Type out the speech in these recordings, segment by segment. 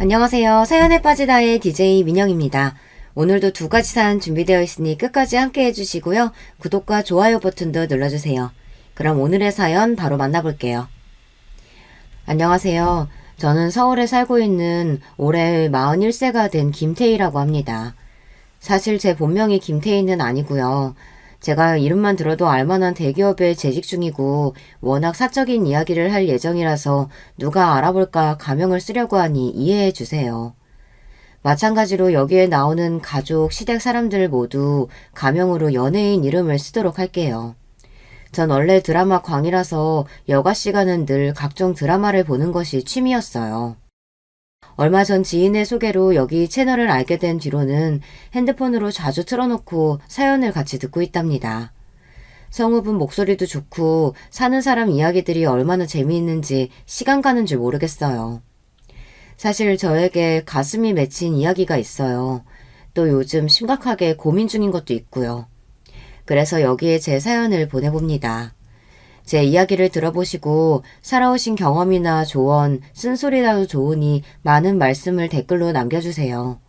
안녕하세요. 사연에 빠지다의 DJ 민영입니다. 오늘도 두 가지 사연 준비되어 있으니 끝까지 함께 해주시고요. 구독과 좋아요 버튼도 눌러주세요. 그럼 오늘의 사연 바로 만나볼게요. 안녕하세요. 저는 서울에 살고 있는 올해 41세가 된 김태희라고 합니다. 사실 제 본명이 김태희는 아니고요. 제가 이름만 들어도 알만한 대기업에 재직 중이고 워낙 사적인 이야기를 할 예정이라서 누가 알아볼까 가명을 쓰려고 하니 이해해 주세요. 마찬가지로 여기에 나오는 가족, 시댁 사람들 모두 가명으로 연예인 이름을 쓰도록 할게요. 전 원래 드라마 광이라서 여가 시간은 늘 각종 드라마를 보는 것이 취미였어요. 얼마 전 지인의 소개로 여기 채널을 알게 된 뒤로는 핸드폰으로 자주 틀어놓고 사연을 같이 듣고 있답니다. 성우분 목소리도 좋고 사는 사람 이야기들이 얼마나 재미있는지 시간 가는 줄 모르겠어요. 사실 저에게 가슴이 맺힌 이야기가 있어요. 또 요즘 심각하게 고민 중인 것도 있고요. 그래서 여기에 제 사연을 보내봅니다. 제 이야기를 들어보시고 살아오신 경험이나 조언, 쓴소리라도 좋으니 많은 말씀을 댓글로 남겨주세요.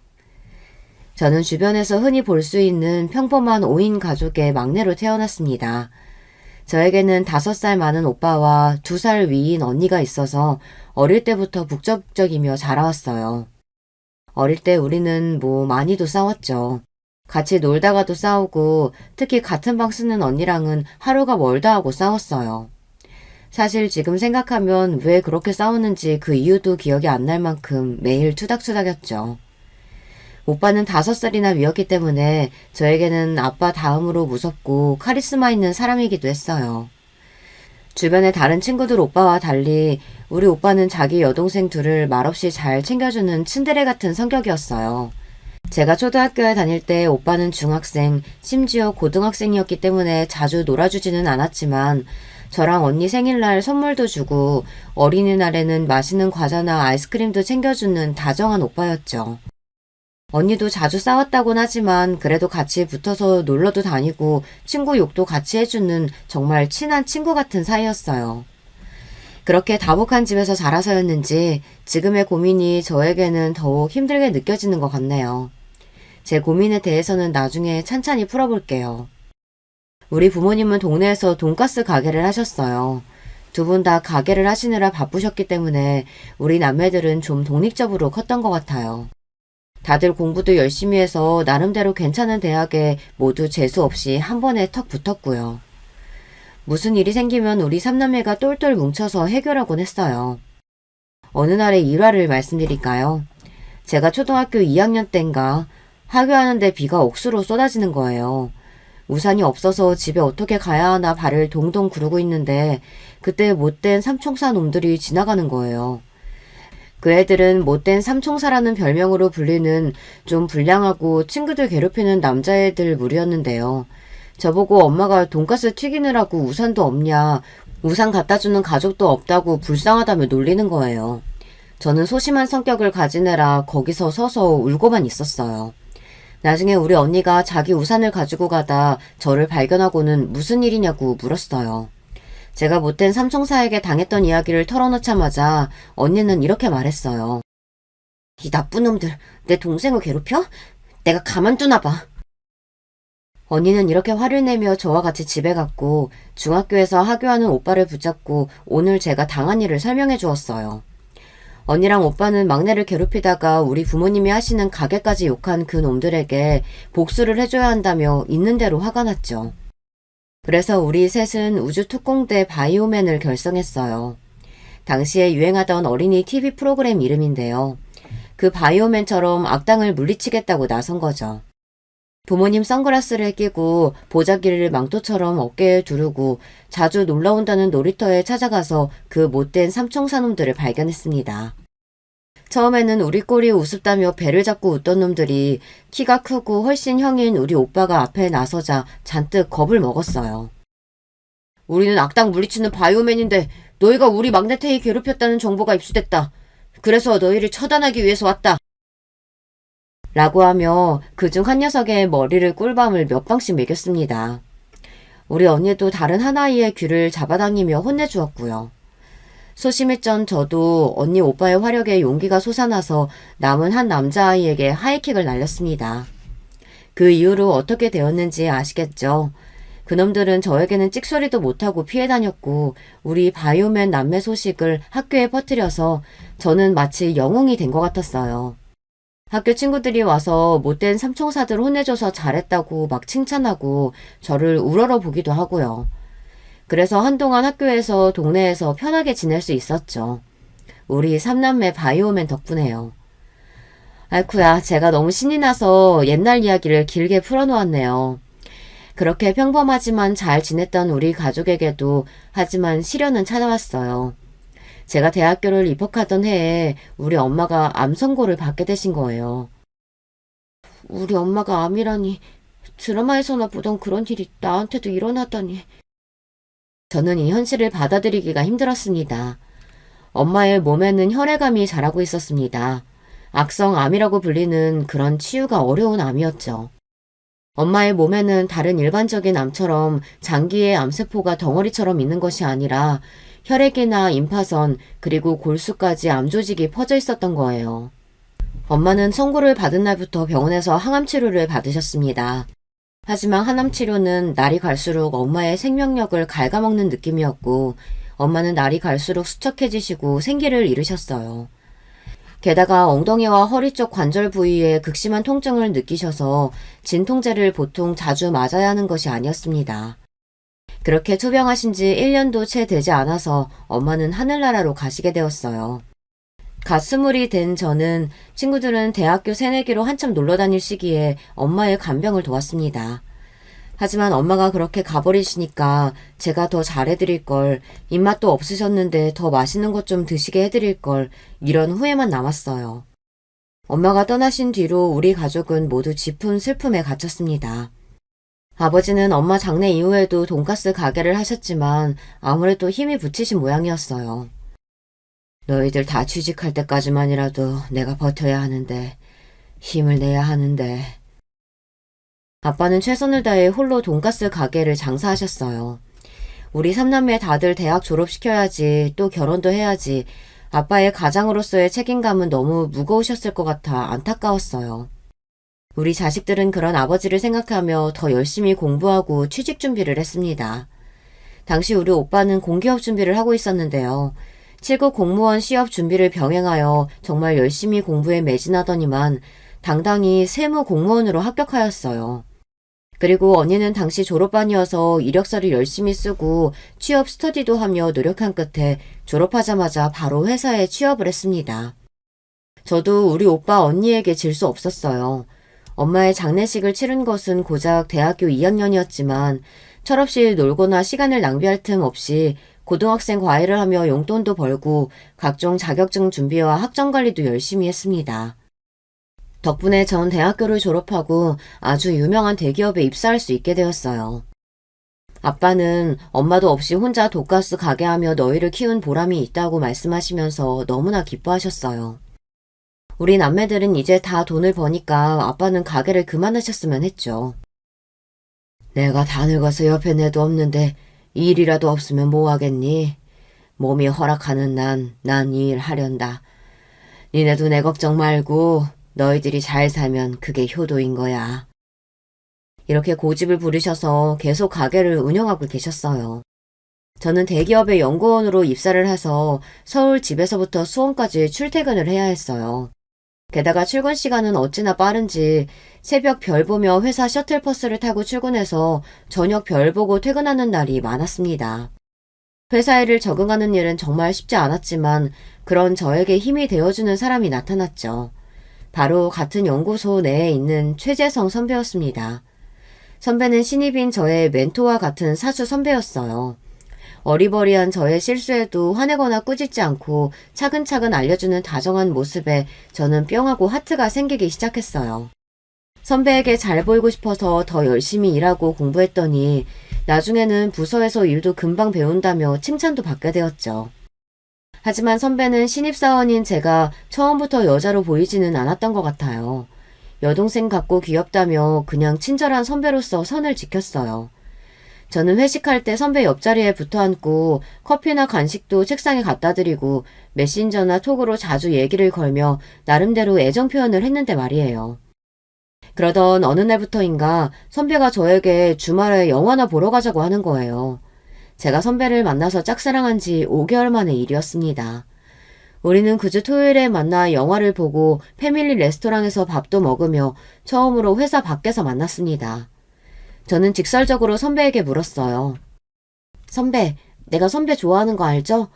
저는 주변에서 흔히 볼 수 있는 평범한 5인 가족의 막내로 태어났습니다. 저에게는 5살 많은 오빠와 2살 위인 언니가 있어서 어릴 때부터 북적북적이며 자라왔어요. 어릴 때 우리는 많이도 싸웠죠. 같이 놀다가도 싸우고 특히 같은 방 쓰는 언니랑은 하루가 멀다 하고 싸웠어요. 사실 지금 생각하면 왜 그렇게 싸웠는지 그 이유도 기억이 안 날 만큼 매일 투닥투닥였죠. 오빠는 5살이나 위였기 때문에 저에게는 아빠 다음으로 무섭고 카리스마 있는 사람이기도 했어요. 주변의 다른 친구들 오빠와 달리 우리 오빠는 자기 여동생 둘을 말없이 잘 챙겨주는 츤데레 같은 성격이었어요. 제가 초등학교에 다닐 때 오빠는 중학생, 심지어 고등학생이었기 때문에 자주 놀아주지는 않았지만 저랑 언니 생일날 선물도 주고 어린이날에는 맛있는 과자나 아이스크림도 챙겨주는 다정한 오빠였죠. 언니도 자주 싸웠다곤 하지만 그래도 같이 붙어서 놀러도 다니고 친구 욕도 같이 해주는 정말 친한 친구 같은 사이였어요. 그렇게 다복한 집에서 자라서였는지 지금의 고민이 저에게는 더욱 힘들게 느껴지는 것 같네요. 제 고민에 대해서는 나중에 찬찬히 풀어볼게요. 우리 부모님은 동네에서 돈가스 가게를 하셨어요. 두 분 다 가게를 하시느라 바쁘셨기 때문에 우리 남매들은 좀 독립적으로 컸던 것 같아요. 다들 공부도 열심히 해서 나름대로 괜찮은 대학에 모두 재수 없이 한 번에 턱 붙었고요. 무슨 일이 생기면 우리 삼남매가 똘똘 뭉쳐서 해결하곤 했어요. 어느 날의 일화를 말씀드릴까요? 제가 초등학교 2학년 땐가 하교하는데 비가 억수로 쏟아지는 거예요. 우산이 없어서 집에 어떻게 가야 하나 발을 동동 구르고 있는데 그때 못된 삼총사 놈들이 지나가는 거예요. 그 애들은 못된 삼총사라는 별명으로 불리는 좀 불량하고 친구들 괴롭히는 남자애들 무리였는데요. 저보고 엄마가 돈가스 튀기느라고 우산도 없냐, 우산 갖다주는 가족도 없다고 불쌍하다며 놀리는 거예요. 저는 소심한 성격을 가지느라 거기서 서서 울고만 있었어요. 나중에 우리 언니가 자기 우산을 가지고 가다 저를 발견하고는 무슨 일이냐고 물었어요. 제가 못된 삼총사에게 당했던 이야기를 털어놓자마자 언니는 이렇게 말했어요. 이 나쁜 놈들, 내 동생을 괴롭혀? 내가 가만두나 봐. 언니는 이렇게 화를 내며 저와 같이 집에 갔고 중학교에서 하교하는 오빠를 붙잡고 오늘 제가 당한 일을 설명해 주었어요. 언니랑 오빠는 막내를 괴롭히다가 우리 부모님이 하시는 가게까지 욕한 그 놈들에게 복수를 해줘야 한다며 있는 대로 화가 났죠. 그래서 우리 셋은 우주특공대 바이오맨을 결성했어요. 당시에 유행하던 어린이 TV 프로그램 이름인데요. 그 바이오맨처럼 악당을 물리치겠다고 나선 거죠. 부모님 선글라스를 끼고 보자기를 망토처럼 어깨에 두르고 자주 놀러온다는 놀이터에 찾아가서 그 못된 삼총사놈들을 발견했습니다. 처음에는 우리 꼴이 우습다며 배를 잡고 웃던 놈들이 키가 크고 훨씬 형인 우리 오빠가 앞에 나서자 잔뜩 겁을 먹었어요. 우리는 악당 물리치는 바이오맨인데 너희가 우리 막내 태희 괴롭혔다는 정보가 입수됐다. 그래서 너희를 처단하기 위해서 왔다. 라고 하며 그중 한 녀석의 머리를 꿀밤을 몇 방씩 매겼습니다. 우리 언니도 다른 한 아이의 귀를 잡아당기며 혼내주었고요. 소심했던 저도 언니 오빠의 화력에 용기가 솟아나서 남은 한 남자아이에게 하이킥을 날렸습니다. 그 이후로 어떻게 되었는지 아시겠죠? 그놈들은 저에게는 찍소리도 못하고 피해 다녔고 우리 바이오맨 남매 소식을 학교에 퍼뜨려서 저는 마치 영웅이 된 것 같았어요. 학교 친구들이 와서 못된 삼총사들 혼내줘서 잘했다고 막 칭찬하고 저를 우러러 보기도 하고요. 그래서 한동안 학교에서 동네에서 편하게 지낼 수 있었죠. 우리 삼남매 바이오맨 덕분에요. 아이쿠야, 제가 너무 신이 나서 옛날 이야기를 길게 풀어놓았네요. 그렇게 평범하지만 잘 지냈던 우리 가족에게도 하지만 시련은 찾아왔어요. 제가 대학교를 입학하던 해에 우리 엄마가 암 선고를 받게 되신 거예요. 우리 엄마가 암이라니, 드라마에서나 보던 그런 일이 나한테도 일어나다니. 저는 이 현실을 받아들이기가 힘들었습니다. 엄마의 몸에는 혈액암이 자라고 있었습니다. 악성암이라고 불리는 그런 치유가 어려운 암이었죠. 엄마의 몸에는 다른 일반적인 암처럼 장기의 암세포가 덩어리처럼 있는 것이 아니라 혈액이나 임파선 그리고 골수까지 암조직이 퍼져 있었던 거예요. 엄마는 선고를 받은 날부터 병원에서 항암 치료를 받으셨습니다. 하지만 항암 치료는 날이 갈수록 엄마의 생명력을 갉아먹는 느낌이었고 엄마는 날이 갈수록 수척해지시고 생기를 잃으셨어요. 게다가 엉덩이와 허리 쪽 관절 부위에 극심한 통증을 느끼셔서 진통제를 보통 자주 맞아야 하는 것이 아니었습니다. 그렇게 투병하신 지 1년도 채 되지 않아서 엄마는 하늘나라로 가시게 되었어요. 갓 20이 된 저는 친구들은 대학교 새내기로 한참 놀러 다닐 시기에 엄마의 간병을 도왔습니다. 하지만 엄마가 그렇게 가버리시니까 제가 더 잘해드릴 걸, 입맛도 없으셨는데 더 맛있는 것 좀 드시게 해드릴 걸, 이런 후회만 남았어요. 엄마가 떠나신 뒤로 우리 가족은 모두 짚은 슬픔에 갇혔습니다. 아버지는 엄마 장례 이후에도 돈가스 가게를 하셨지만 아무래도 힘이 붙이신 모양이었어요. 너희들 다 취직할 때까지만이라도 내가 버텨야 하는데, 힘을 내야 하는데. 아빠는 최선을 다해 홀로 돈가스 가게를 장사하셨어요. 우리 삼남매 다들 대학 졸업시켜야지, 또 결혼도 해야지. 아빠의 가장으로서의 책임감은 너무 무거우셨을 것 같아 안타까웠어요. 우리 자식들은 그런 아버지를 생각하며 더 열심히 공부하고 취직 준비를 했습니다. 당시 우리 오빠는 공기업 준비를 하고 있었는데요. 7급 공무원 시험 준비를 병행하여 정말 열심히 공부에 매진하더니만 당당히 세무 공무원으로 합격하였어요. 그리고 언니는 당시 졸업반이어서 이력서를 열심히 쓰고 취업 스터디도 하며 노력한 끝에 졸업하자마자 바로 회사에 취업을 했습니다. 저도 우리 오빠 언니에게 질 수 없었어요. 엄마의 장례식을 치른 것은 고작 대학교 2학년이었지만 철없이 놀거나 시간을 낭비할 틈 없이 고등학생 과외를 하며 용돈도 벌고 각종 자격증 준비와 학점 관리도 열심히 했습니다. 덕분에 전 대학교를 졸업하고 아주 유명한 대기업에 입사할 수 있게 되었어요. 아빠는 엄마도 없이 혼자 돈가스 가게 하며 너희를 키운 보람이 있다고 말씀하시면서 너무나 기뻐하셨어요. 우리 남매들은 이제 다 돈을 버니까 아빠는 가게를 그만하셨으면 했죠. 내가 다 늙어서 옆에 내도 없는데 일이라도 없으면 뭐 하겠니? 몸이 허락하는 난 이 일 하련다. 니네도 내 걱정 말고 너희들이 잘 살면 그게 효도인 거야. 이렇게 고집을 부리셔서 계속 가게를 운영하고 계셨어요. 저는 대기업의 연구원으로 입사를 해서 서울 집에서부터 수원까지 출퇴근을 해야 했어요. 게다가 출근 시간은 어찌나 빠른지 새벽 별 보며 회사 셔틀버스를 타고 출근해서 저녁 별 보고 퇴근하는 날이 많았습니다. 회사 일을 적응하는 일은 정말 쉽지 않았지만 그런 저에게 힘이 되어주는 사람이 나타났죠. 바로 같은 연구소 내에 있는 최재성 선배였습니다. 선배는 신입인 저의 멘토와 같은 사수 선배였어요. 어리버리한 저의 실수에도 화내거나 꾸짖지 않고 차근차근 알려주는 다정한 모습에 저는 뿅하고 하트가 생기기 시작했어요. 선배에게 잘 보이고 싶어서 더 열심히 일하고 공부했더니 나중에는 부서에서 일도 금방 배운다며 칭찬도 받게 되었죠. 하지만 선배는 신입사원인 제가 처음부터 여자로 보이지는 않았던 것 같아요. 여동생 같고 귀엽다며 그냥 친절한 선배로서 선을 지켰어요. 저는 회식할 때 선배 옆자리에 붙어 앉고 커피나 간식도 책상에 갖다 드리고 메신저나 톡으로 자주 얘기를 걸며 나름대로 애정 표현을 했는데 말이에요. 그러던 어느 날부터인가 선배가 저에게 주말에 영화나 보러 가자고 하는 거예요. 제가 선배를 만나서 짝사랑한 지 5개월 만의 일이었습니다. 우리는 그 주 토요일에 만나 영화를 보고 패밀리 레스토랑에서 밥도 먹으며 처음으로 회사 밖에서 만났습니다. 저는 직설적으로 선배에게 물었어요. 선배, 내가 선배 좋아하는 거 알죠?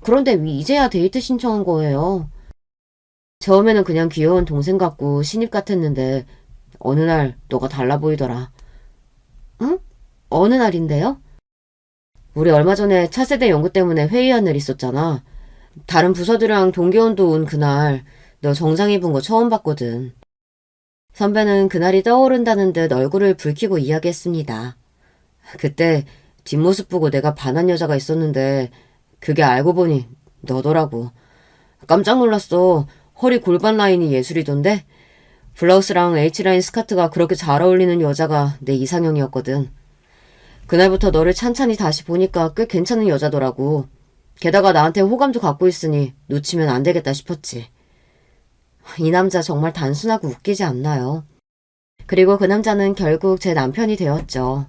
그런데 왜 이제야 데이트 신청한 거예요? 처음에는 그냥 귀여운 동생 같고 신입 같았는데 어느 날 너가 달라 보이더라. 응? 어느 날인데요? 우리 얼마 전에 차세대 연구 때문에 회의한 일 있었잖아. 다른 부서들이랑 동기원도 온 그날 너 정장 입은 거 처음 봤거든. 선배는 그날이 떠오른다는 듯 얼굴을 붉히고 이야기했습니다. 그때 뒷모습 보고 내가 반한 여자가 있었는데 그게 알고 보니 너더라고. 깜짝 놀랐어. 허리 골반 라인이 예술이던데? 블라우스랑 H라인 스커트가 그렇게 잘 어울리는 여자가 내 이상형이었거든. 그날부터 너를 찬찬히 다시 보니까 꽤 괜찮은 여자더라고. 게다가 나한테 호감도 갖고 있으니 놓치면 안 되겠다 싶었지. 이 남자 정말 단순하고 웃기지 않나요? 그리고 그 남자는 결국 제 남편이 되었죠.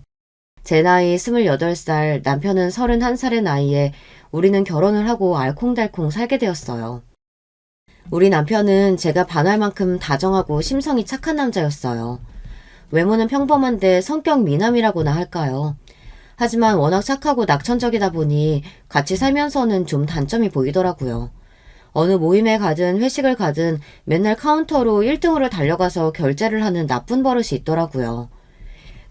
제 나이 28살, 남편은 31살의 나이에 우리는 결혼을 하고 알콩달콩 살게 되었어요. 우리 남편은 제가 반할 만큼 다정하고 심성이 착한 남자였어요. 외모는 평범한데 성격 미남이라고나 할까요? 하지만 워낙 착하고 낙천적이다 보니 같이 살면서는 좀 단점이 보이더라고요. 어느 모임에 가든 회식을 가든 맨날 카운터로 1등으로 달려가서 결제를 하는 나쁜 버릇이 있더라고요.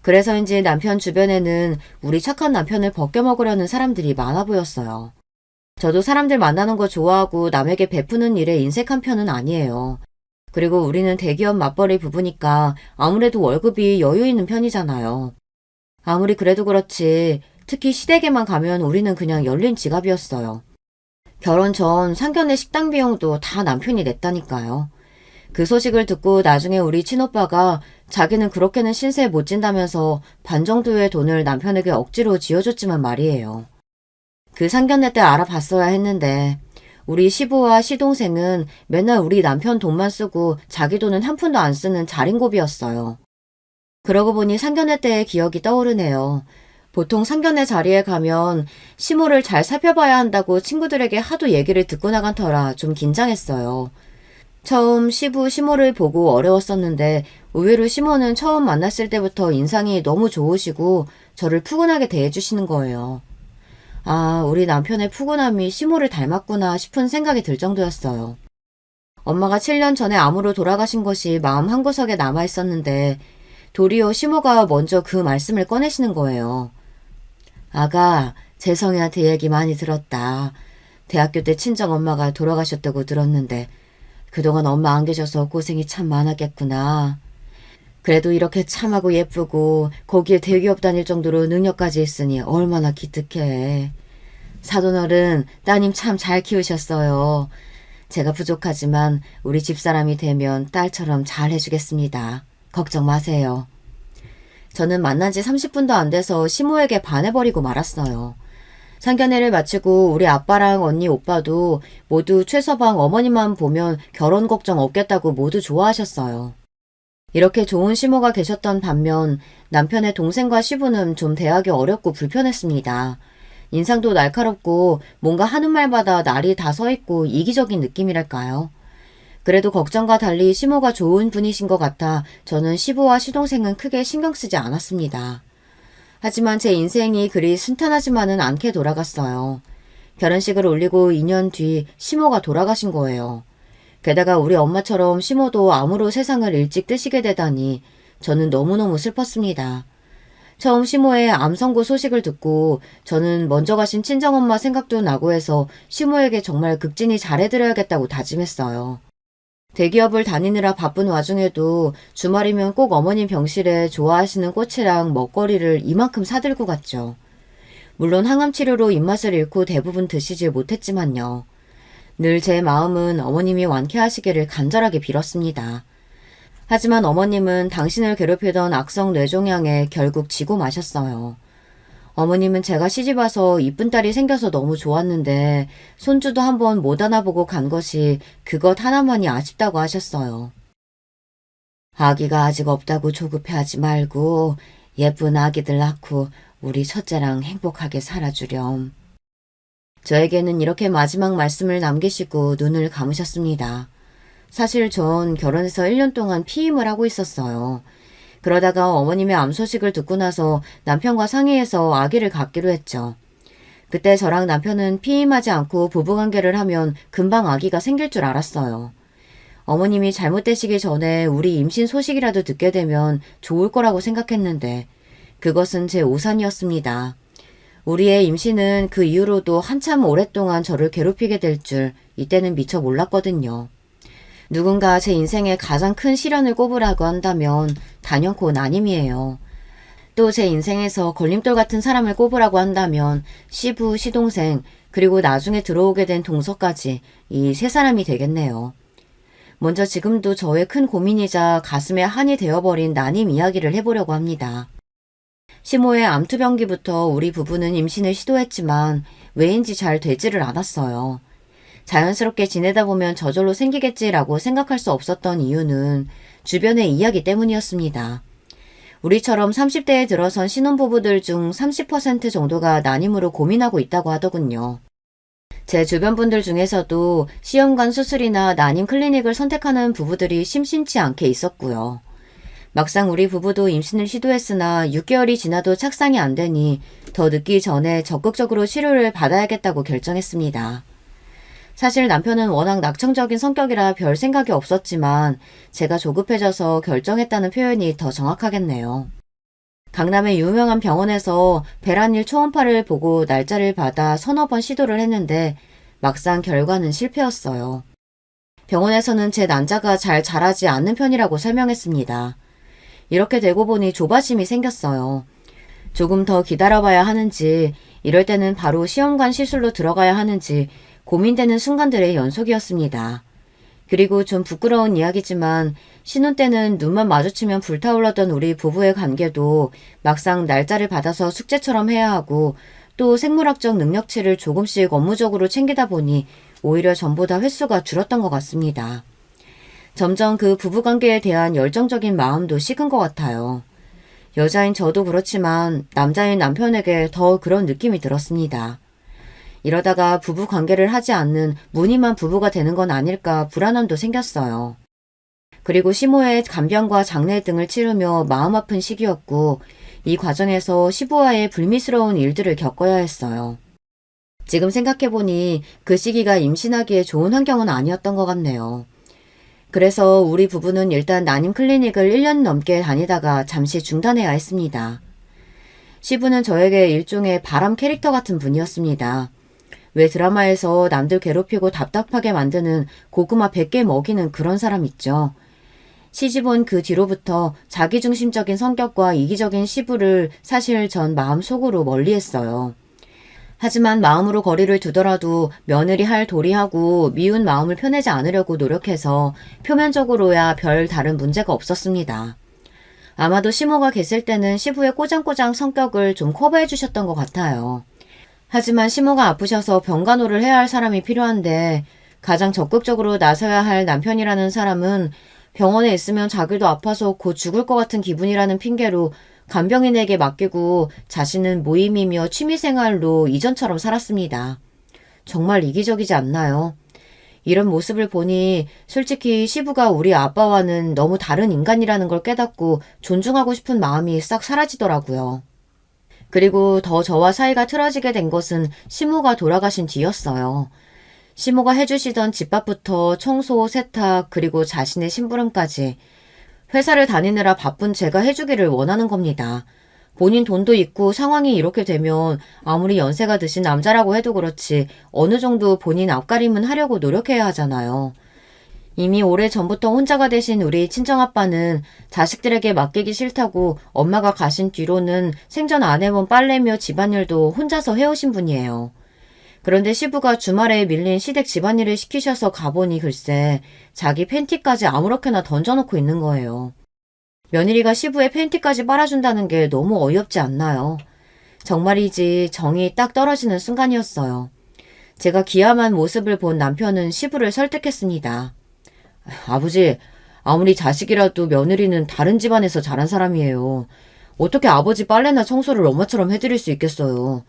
그래서인지 남편 주변에는 우리 착한 남편을 벗겨먹으려는 사람들이 많아 보였어요. 저도 사람들 만나는 거 좋아하고 남에게 베푸는 일에 인색한 편은 아니에요. 그리고 우리는 대기업 맞벌이 부부니까 아무래도 월급이 여유 있는 편이잖아요. 아무리 그래도 그렇지 특히 시댁에만 가면 우리는 그냥 열린 지갑이었어요. 결혼 전 상견례 식당 비용도 다 남편이 냈다니까요. 그 소식을 듣고 나중에 우리 친오빠가 자기는 그렇게는 신세 못 진다면서 반 정도의 돈을 남편에게 억지로 지어줬지만 말이에요. 그 상견례 때 알아봤어야 했는데 우리 시부와 시동생은 맨날 우리 남편 돈만 쓰고 자기 돈은 한 푼도 안 쓰는 자린고비였어요. 그러고 보니 상견례 때의 기억이 떠오르네요. 보통 상견례 자리에 가면 시모를 잘 살펴봐야 한다고 친구들에게 하도 얘기를 듣고 나간 터라 좀 긴장했어요. 처음 시부 시모를 보고 어려웠었는데 의외로 시모는 처음 만났을 때부터 인상이 너무 좋으시고 저를 푸근하게 대해주시는 거예요. 아, 우리 남편의 푸근함이 시모를 닮았구나 싶은 생각이 들 정도였어요. 엄마가 7년 전에 암으로 돌아가신 것이 마음 한구석에 남아있었는데 도리어 시모가 먼저 그 말씀을 꺼내시는 거예요. 아가, 재성이한테 얘기 많이 들었다. 대학교 때 친정엄마가 돌아가셨다고 들었는데 그동안 엄마 안 계셔서 고생이 참 많았겠구나. 그래도 이렇게 참하고 예쁘고 거기에 대기업 다닐 정도로 능력까지 있으니 얼마나 기특해. 사돈어른 따님 참 잘 키우셨어요. 제가 부족하지만 우리 집사람이 되면 딸처럼 잘 해주겠습니다. 걱정 마세요. 저는 만난 지 30분도 안 돼서 시모에게 반해버리고 말았어요. 상견례를 마치고 우리 아빠랑 언니 오빠도 모두 최서방 어머니만 보면 결혼 걱정 없겠다고 모두 좋아하셨어요. 이렇게 좋은 시모가 계셨던 반면 남편의 동생과 시부는 좀 대하기 어렵고 불편했습니다. 인상도 날카롭고 뭔가 하는 말마다 날이 다 서있고 이기적인 느낌이랄까요. 그래도 걱정과 달리 시모가 좋은 분이신 것 같아 저는 시부와 시동생은 크게 신경 쓰지 않았습니다. 하지만 제 인생이 그리 순탄하지만은 않게 돌아갔어요. 결혼식을 올리고 2년 뒤 시모가 돌아가신 거예요. 게다가 우리 엄마처럼 시모도 암으로 세상을 일찍 뜨시게 되다니 저는 너무너무 슬펐습니다. 처음 시모의 암 선고 소식을 듣고 저는 먼저 가신 친정엄마 생각도 나고 해서 시모에게 정말 극진히 잘해드려야겠다고 다짐했어요. 대기업을 다니느라 바쁜 와중에도 주말이면 꼭 어머님 병실에 좋아하시는 꽃이랑 먹거리를 이만큼 사들고 갔죠. 물론 항암치료로 입맛을 잃고 대부분 드시질 못했지만요. 늘 제 마음은 어머님이 완쾌하시기를 간절하게 빌었습니다. 하지만 어머님은 당신을 괴롭히던 악성 뇌종양에 결국 지고 마셨어요. 어머님은 제가 시집와서 이쁜 딸이 생겨서 너무 좋았는데 손주도 한번 못 안아보고 간 것이 그것 하나만이 아쉽다고 하셨어요. 아기가 아직 없다고 조급해하지 말고 예쁜 아기들 낳고 우리 첫째랑 행복하게 살아주렴. 저에게는 이렇게 마지막 말씀을 남기시고 눈을 감으셨습니다. 사실 전 결혼해서 1년 동안 피임을 하고 있었어요. 그러다가 어머님의 암 소식을 듣고 나서 남편과 상의해서 아기를 갖기로 했죠. 그때 저랑 남편은 피임하지 않고 부부관계를 하면 금방 아기가 생길 줄 알았어요. 어머님이 잘못되시기 전에 우리 임신 소식이라도 듣게 되면 좋을 거라고 생각했는데 그것은 제 오산이었습니다. 우리의 임신은 그 이후로도 한참 오랫동안 저를 괴롭히게 될 줄 이때는 미처 몰랐거든요. 누군가 제 인생에 가장 큰 시련을 꼽으라고 한다면 단연코 나님이에요. 또 제 인생에서 걸림돌 같은 사람을 꼽으라고 한다면 시부, 시동생, 그리고 나중에 들어오게 된 동서까지 이 세 사람이 되겠네요. 먼저 지금도 저의 큰 고민이자 가슴에 한이 되어버린 나님 이야기를 해보려고 합니다. 시모의 암투병기부터 우리 부부는 임신을 시도했지만 왜인지 잘 되지를 않았어요. 자연스럽게 지내다 보면 저절로 생기겠지라고 생각할 수 없었던 이유는 주변의 이야기 때문이었습니다. 우리처럼 30대에 들어선 신혼부부들 중 30% 정도가 난임으로 고민하고 있다고 하더군요. 제 주변 분들 중에서도 시험관 수술이나 난임 클리닉을 선택하는 부부들이 심심치 않게 있었고요. 막상 우리 부부도 임신을 시도했으나 6개월이 지나도 착상이 안 되니 더 늦기 전에 적극적으로 치료를 받아야겠다고 결정했습니다. 사실 남편은 워낙 낙천적인 성격이라 별 생각이 없었지만 제가 조급해져서 결정했다는 표현이 더 정확하겠네요. 강남의 유명한 병원에서 배란일 초음파를 보고 날짜를 받아 서너 번 시도를 했는데 막상 결과는 실패였어요. 병원에서는 제 난자가 잘 자라지 않는 편이라고 설명했습니다. 이렇게 되고 보니 조바심이 생겼어요. 조금 더 기다려봐야 하는지, 이럴 때는 바로 시험관 시술로 들어가야 하는지 고민되는 순간들의 연속이었습니다. 그리고 좀 부끄러운 이야기지만 신혼 때는 눈만 마주치면 불타올랐던 우리 부부의 관계도 막상 날짜를 받아서 숙제처럼 해야 하고 또 생물학적 능력치를 조금씩 업무적으로 챙기다 보니 오히려 전보다 횟수가 줄었던 것 같습니다. 점점 그 부부관계에 대한 열정적인 마음도 식은 것 같아요. 여자인 저도 그렇지만 남자인 남편에게 더 그런 느낌이 들었습니다. 이러다가 부부 관계를 하지 않는 무늬만 부부가 되는 건 아닐까 불안함도 생겼어요. 그리고 시모의 간병과 장례 등을 치르며 마음 아픈 시기였고 이 과정에서 시부와의 불미스러운 일들을 겪어야 했어요. 지금 생각해보니 그 시기가 임신하기에 좋은 환경은 아니었던 것 같네요. 그래서 우리 부부는 일단 난임 클리닉을 1년 넘게 다니다가 잠시 중단해야 했습니다. 시부는 저에게 일종의 바람 캐릭터 같은 분이었습니다. 왜 드라마에서 남들 괴롭히고 답답하게 만드는 고구마 100개 먹이는 그런 사람 있죠. 시집온 그 뒤로부터 자기중심적인 성격과 이기적인 시부를 사실 전 마음속으로 멀리했어요. 하지만 마음으로 거리를 두더라도 며느리 할 도리하고 미운 마음을 표내지 않으려고 노력해서 표면적으로야 별 다른 문제가 없었습니다. 아마도 시모가 계실 때는 시부의 꼬장꼬장 성격을 좀 커버해 주셨던 것 같아요. 하지만 시모가 아프셔서 병간호를 해야 할 사람이 필요한데 가장 적극적으로 나서야 할 남편이라는 사람은 병원에 있으면 자기도 아파서 곧 죽을 것 같은 기분이라는 핑계로 간병인에게 맡기고 자신은 모임이며 취미생활로 이전처럼 살았습니다. 정말 이기적이지 않나요? 이런 모습을 보니 솔직히 시부가 우리 아빠와는 너무 다른 인간이라는 걸 깨닫고 존중하고 싶은 마음이 싹 사라지더라고요. 그리고 더 저와 사이가 틀어지게 된 것은 시모가 돌아가신 뒤였어요. 시모가 해주시던 집밥부터 청소, 세탁, 그리고 자신의 심부름까지 회사를 다니느라 바쁜 제가 해주기를 원하는 겁니다. 본인 돈도 있고 상황이 이렇게 되면 아무리 연세가 드신 남자라고 해도 그렇지 어느 정도 본인 앞가림은 하려고 노력해야 하잖아요. 이미 오래전부터 혼자가 되신 우리 친정아빠는 자식들에게 맡기기 싫다고 엄마가 가신 뒤로는 생전 안 해본 빨래며 집안일도 혼자서 해오신 분이에요. 그런데 시부가 주말에 밀린 시댁 집안일을 시키셔서 가보니 글쎄 자기 팬티까지 아무렇게나 던져놓고 있는 거예요. 며느리가 시부의 팬티까지 빨아준다는 게 너무 어이없지 않나요? 정말이지 정이 딱 떨어지는 순간이었어요. 제가 기함한 모습을 본 남편은 시부를 설득했습니다. 아버지, 아무리 자식이라도 며느리는 다른 집안에서 자란 사람이에요. 어떻게 아버지 빨래나 청소를 엄마처럼 해드릴 수 있겠어요.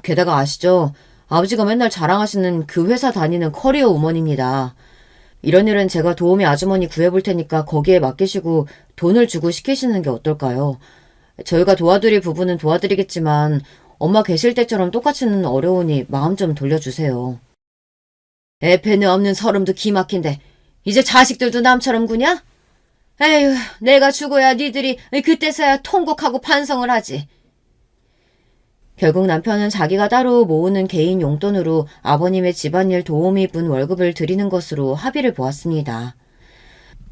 게다가 아시죠? 아버지가 맨날 자랑하시는 그 회사 다니는 커리어 우먼입니다. 이런 일은 제가 도우미 아주머니 구해볼 테니까 거기에 맡기시고 돈을 주고 시키시는 게 어떨까요? 저희가 도와드릴 부분은 도와드리겠지만 엄마 계실 때처럼 똑같이는 어려우니 마음 좀 돌려주세요. 애패는 없는 서름도 기막힌데 이제 자식들도 남처럼 구냐? 에휴, 내가 죽어야 니들이 그때서야 통곡하고 반성을 하지. 결국 남편은 자기가 따로 모으는 개인 용돈으로 아버님의 집안일 도우미 분 월급을 드리는 것으로 합의를 보았습니다.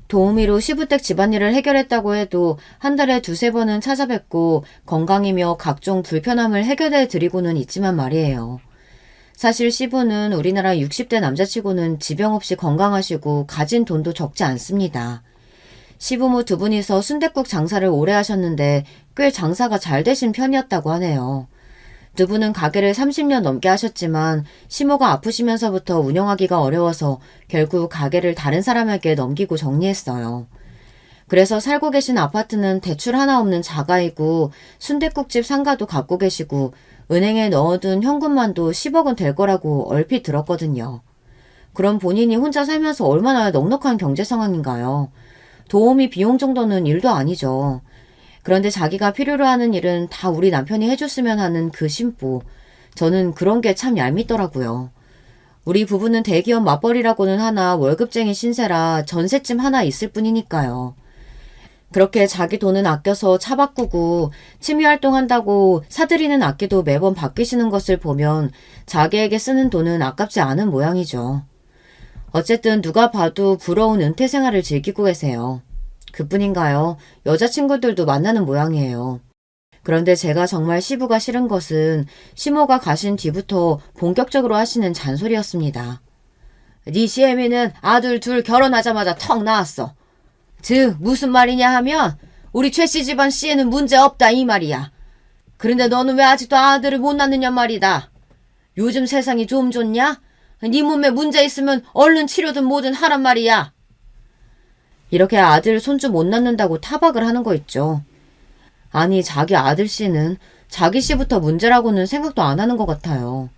도우미로 시부댁 집안일을 해결했다고 해도 한 달에 두세 번은 찾아뵙고 건강이며 각종 불편함을 해결해 드리고는 있지만 말이에요. 사실 시부는 우리나라 60대 남자치고는 지병 없이 건강하시고 가진 돈도 적지 않습니다. 시부모 두 분이서 순댓국 장사를 오래 하셨는데 꽤 장사가 잘 되신 편이었다고 하네요. 두 분은 가게를 30년 넘게 하셨지만 시모가 아프시면서부터 운영하기가 어려워서 결국 가게를 다른 사람에게 넘기고 정리했어요. 그래서 살고 계신 아파트는 대출 하나 없는 자가이고 순댓국집 상가도 갖고 계시고 은행에 넣어둔 현금만도 10억은 될 거라고 얼핏 들었거든요. 그럼 본인이 혼자 살면서 얼마나 넉넉한 경제 상황인가요? 도우미 비용 정도는 일도 아니죠. 그런데 자기가 필요로 하는 일은 다 우리 남편이 해줬으면 하는 그 심보. 저는 그런 게 참 얄밉더라고요. 우리 부부는 대기업 맞벌이라고는 하나 월급쟁이 신세라 전셋집 하나 있을 뿐이니까요. 그렇게 자기 돈은 아껴서 차 바꾸고 취미활동한다고 사들이는 악기도 매번 바뀌시는 것을 보면 자기에게 쓰는 돈은 아깝지 않은 모양이죠. 어쨌든 누가 봐도 부러운 은퇴 생활을 즐기고 계세요. 그뿐인가요? 여자친구들도 만나는 모양이에요. 그런데 제가 정말 시부가 싫은 것은 시모가 가신 뒤부터 본격적으로 하시는 잔소리였습니다. 네 시애미는 아들 둘 결혼하자마자 턱 나왔어. 즉 무슨 말이냐 하면 우리 최씨 집안 씨에는 문제 없다 이 말이야. 그런데 너는 왜 아직도 아들을 못 낳느냐 말이다. 요즘 세상이 좀 좋냐? 네 몸에 문제 있으면 얼른 치료든 뭐든 하란 말이야. 이렇게 아들 손주 못 낳는다고 타박을 하는 거 있죠. 아니 자기 아들 씨는 자기 씨부터 문제라고는 생각도 안 하는 것 같아요.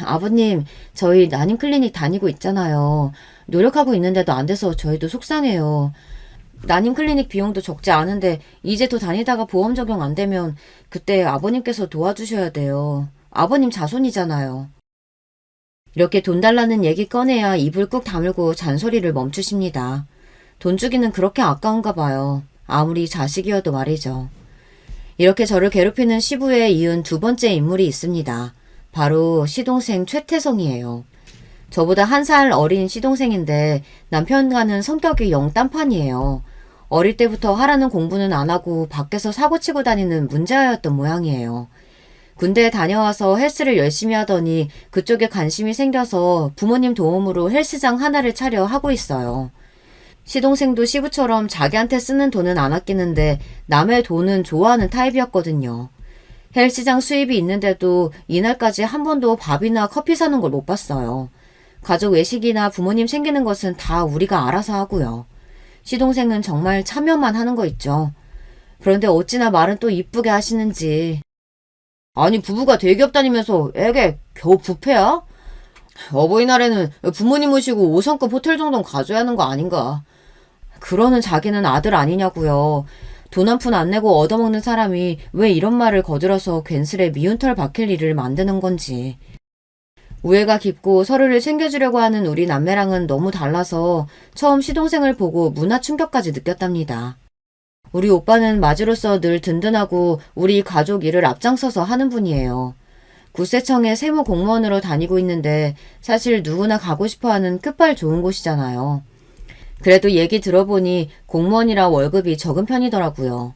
아버님 저희 난임 클리닉 다니고 있잖아요. 노력하고 있는데도 안 돼서 저희도 속상해요. 난임 클리닉 비용도 적지 않은데 이제 더 다니다가 보험 적용 안 되면 그때 아버님께서 도와주셔야 돼요. 아버님 자손이잖아요. 이렇게 돈 달라는 얘기 꺼내야 입을 꾹 다물고 잔소리를 멈추십니다. 돈 주기는 그렇게 아까운가 봐요. 아무리 자식이어도 말이죠. 이렇게 저를 괴롭히는 시부에 이은 두 번째 인물이 있습니다. 바로 시동생 최태성이에요. 저보다 1살 어린 시동생인데 남편과는 성격이 영 딴판이에요. 어릴 때부터 하라는 공부는 안 하고 밖에서 사고치고 다니는 문제아였던 모양이에요. 군대에 다녀와서 헬스를 열심히 하더니 그쪽에 관심이 생겨서 부모님 도움으로 헬스장 하나를 차려 하고 있어요. 시동생도 시부처럼 자기한테 쓰는 돈은 안 아끼는데 남의 돈은 좋아하는 타입이었거든요. 헬스장 수입이 있는데도 이날까지 한 번도 밥이나 커피 사는 걸 못 봤어요. 가족 외식이나 부모님 챙기는 것은 다 우리가 알아서 하고요. 시동생은 정말 참여만 하는 거 있죠. 그런데 어찌나 말은 또 이쁘게 하시는지. 아니 부부가 대기업 다니면서 애게 겨우 부패야? 어버이날에는 부모님 모시고 5성급 호텔 정도는 가져야 하는 거 아닌가. 그러는 자기는 아들 아니냐고요. 돈 한 푼 안 내고 얻어먹는 사람이 왜 이런 말을 거들어서 괜스레 미운 털 박힐 일을 만드는 건지. 우애가 깊고 서로를 챙겨주려고 하는 우리 남매랑은 너무 달라서 처음 시동생을 보고 문화 충격까지 느꼈답니다. 우리 오빠는 맞이로서 늘 든든하고 우리 가족 일을 앞장서서 하는 분이에요. 구세청에 세무 공무원으로 다니고 있는데 사실 누구나 가고 싶어하는 끝발 좋은 곳이잖아요. 그래도 얘기 들어보니 공무원이라 월급이 적은 편이더라고요.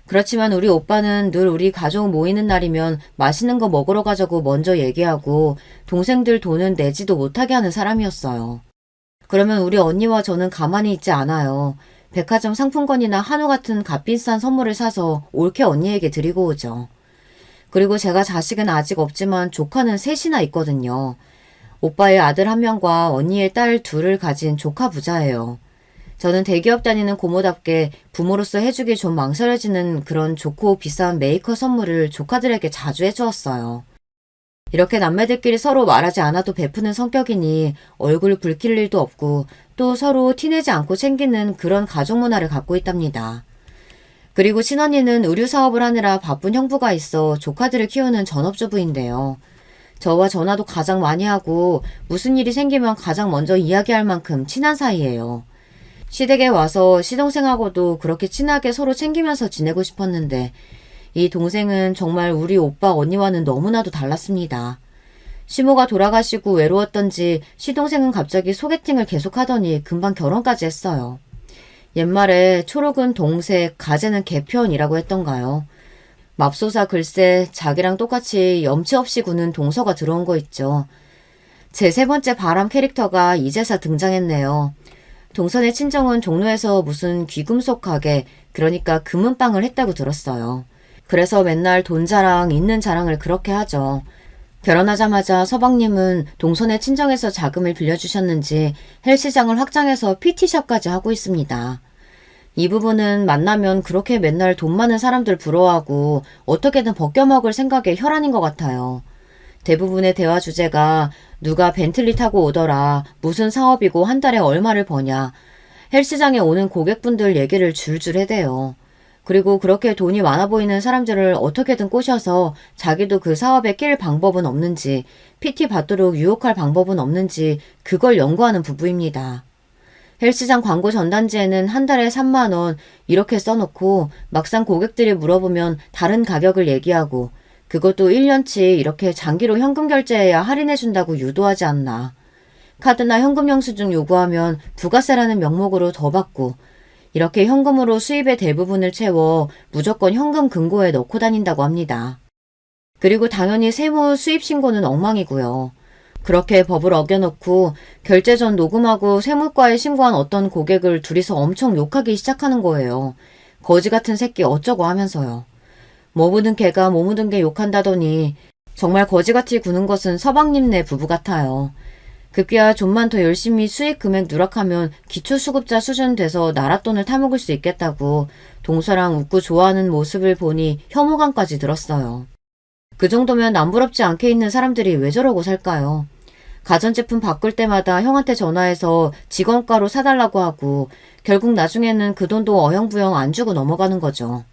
그렇지만 우리 오빠는 늘 우리 가족 모이는 날이면 맛있는 거 먹으러 가자고 먼저 얘기하고 동생들 돈은 내지도 못하게 하는 사람이었어요. 그러면 우리 언니와 저는 가만히 있지 않아요. 백화점 상품권이나 한우 같은 값비싼 선물을 사서 올케 언니에게 드리고 오죠. 그리고 제가 자식은 아직 없지만 조카는 셋이나 있거든요. 오빠의 아들 한 명과 언니의 딸 둘을 가진 조카 부자예요. 저는 대기업 다니는 고모답게 부모로서 해주기 좀 망설여지는 그런 좋고 비싼 메이커 선물을 조카들에게 자주 해주었어요. 이렇게 남매들끼리 서로 말하지 않아도 베푸는 성격이니 얼굴 붉힐 일도 없고 또 서로 티내지 않고 챙기는 그런 가족 문화를 갖고 있답니다. 그리고 친언니는 의류 사업을 하느라 바쁜 형부가 있어 조카들을 키우는 전업주부인데요. 저와 전화도 가장 많이 하고 무슨 일이 생기면 가장 먼저 이야기할 만큼 친한 사이예요. 시댁에 와서 시동생하고도 그렇게 친하게 서로 챙기면서 지내고 싶었는데 이 동생은 정말 우리 오빠 언니와는 너무나도 달랐습니다. 시모가 돌아가시고 외로웠던지 시동생은 갑자기 소개팅을 계속하더니 금방 결혼까지 했어요. 옛말에 초록은 동색, 가재는 개편이라고 했던가요. 맙소사 글쎄 자기랑 똑같이 염치 없이 구는 동서가 들어온 거 있죠. 제 세 번째 바람 캐릭터가 이제서 등장했네요. 동선의 친정은 종로에서 무슨 귀금속 가게, 그러니까 금은방을 했다고 들었어요. 그래서 맨날 돈 자랑, 있는 자랑을 그렇게 하죠. 결혼하자마자 서방님은 동선의 친정에서 자금을 빌려주셨는지 헬스장을 확장해서 PT샵까지 하고 있습니다. 이 부분은 만나면 그렇게 맨날 돈 많은 사람들 부러워하고 어떻게든 벗겨먹을 생각에 혈안인 것 같아요. 대부분의 대화 주제가 누가 벤틀리 타고 오더라, 무슨 사업이고 한 달에 얼마를 버냐, 헬스장에 오는 고객분들 얘기를 줄줄 해대요. 그리고 그렇게 돈이 많아 보이는 사람들을 어떻게든 꼬셔서 자기도 그 사업에 낄 방법은 없는지, PT 받도록 유혹할 방법은 없는지 그걸 연구하는 부부입니다. 헬스장 광고 전단지에는 한 달에 3만 원 이렇게 써놓고 막상 고객들이 물어보면 다른 가격을 얘기하고 그것도 1년치 이렇게 장기로 현금 결제해야 할인해준다고 유도하지 않나. 카드나 현금 영수증 요구하면 부가세라는 명목으로 더 받고 이렇게 현금으로 수입의 대부분을 채워 무조건 현금 금고에 넣고 다닌다고 합니다. 그리고 당연히 세무 수입 신고는 엉망이고요. 그렇게 법을 어겨놓고 결제 전 녹음하고 세무과에 신고한 어떤 고객을 둘이서 엄청 욕하기 시작하는 거예요. 거지 같은 새끼 어쩌고 하면서요. 뭐 묻은 개가 뭐 묻은 개 욕한다더니 정말 거지같이 구는 것은 서방님네 부부 같아요. 급기야 좀만 더 열심히 수익 금액 누락하면 기초수급자 수준 돼서 나라 돈을 타먹을 수 있겠다고 동서랑 웃고 좋아하는 모습을 보니 혐오감까지 들었어요. 그 정도면 남부럽지 않게 있는 사람들이 왜 저러고 살까요? 가전제품 바꿀 때마다 형한테 전화해서 직원가로 사달라고 하고 결국 나중에는 그 돈도 어영부영 안 주고 넘어가는 거죠.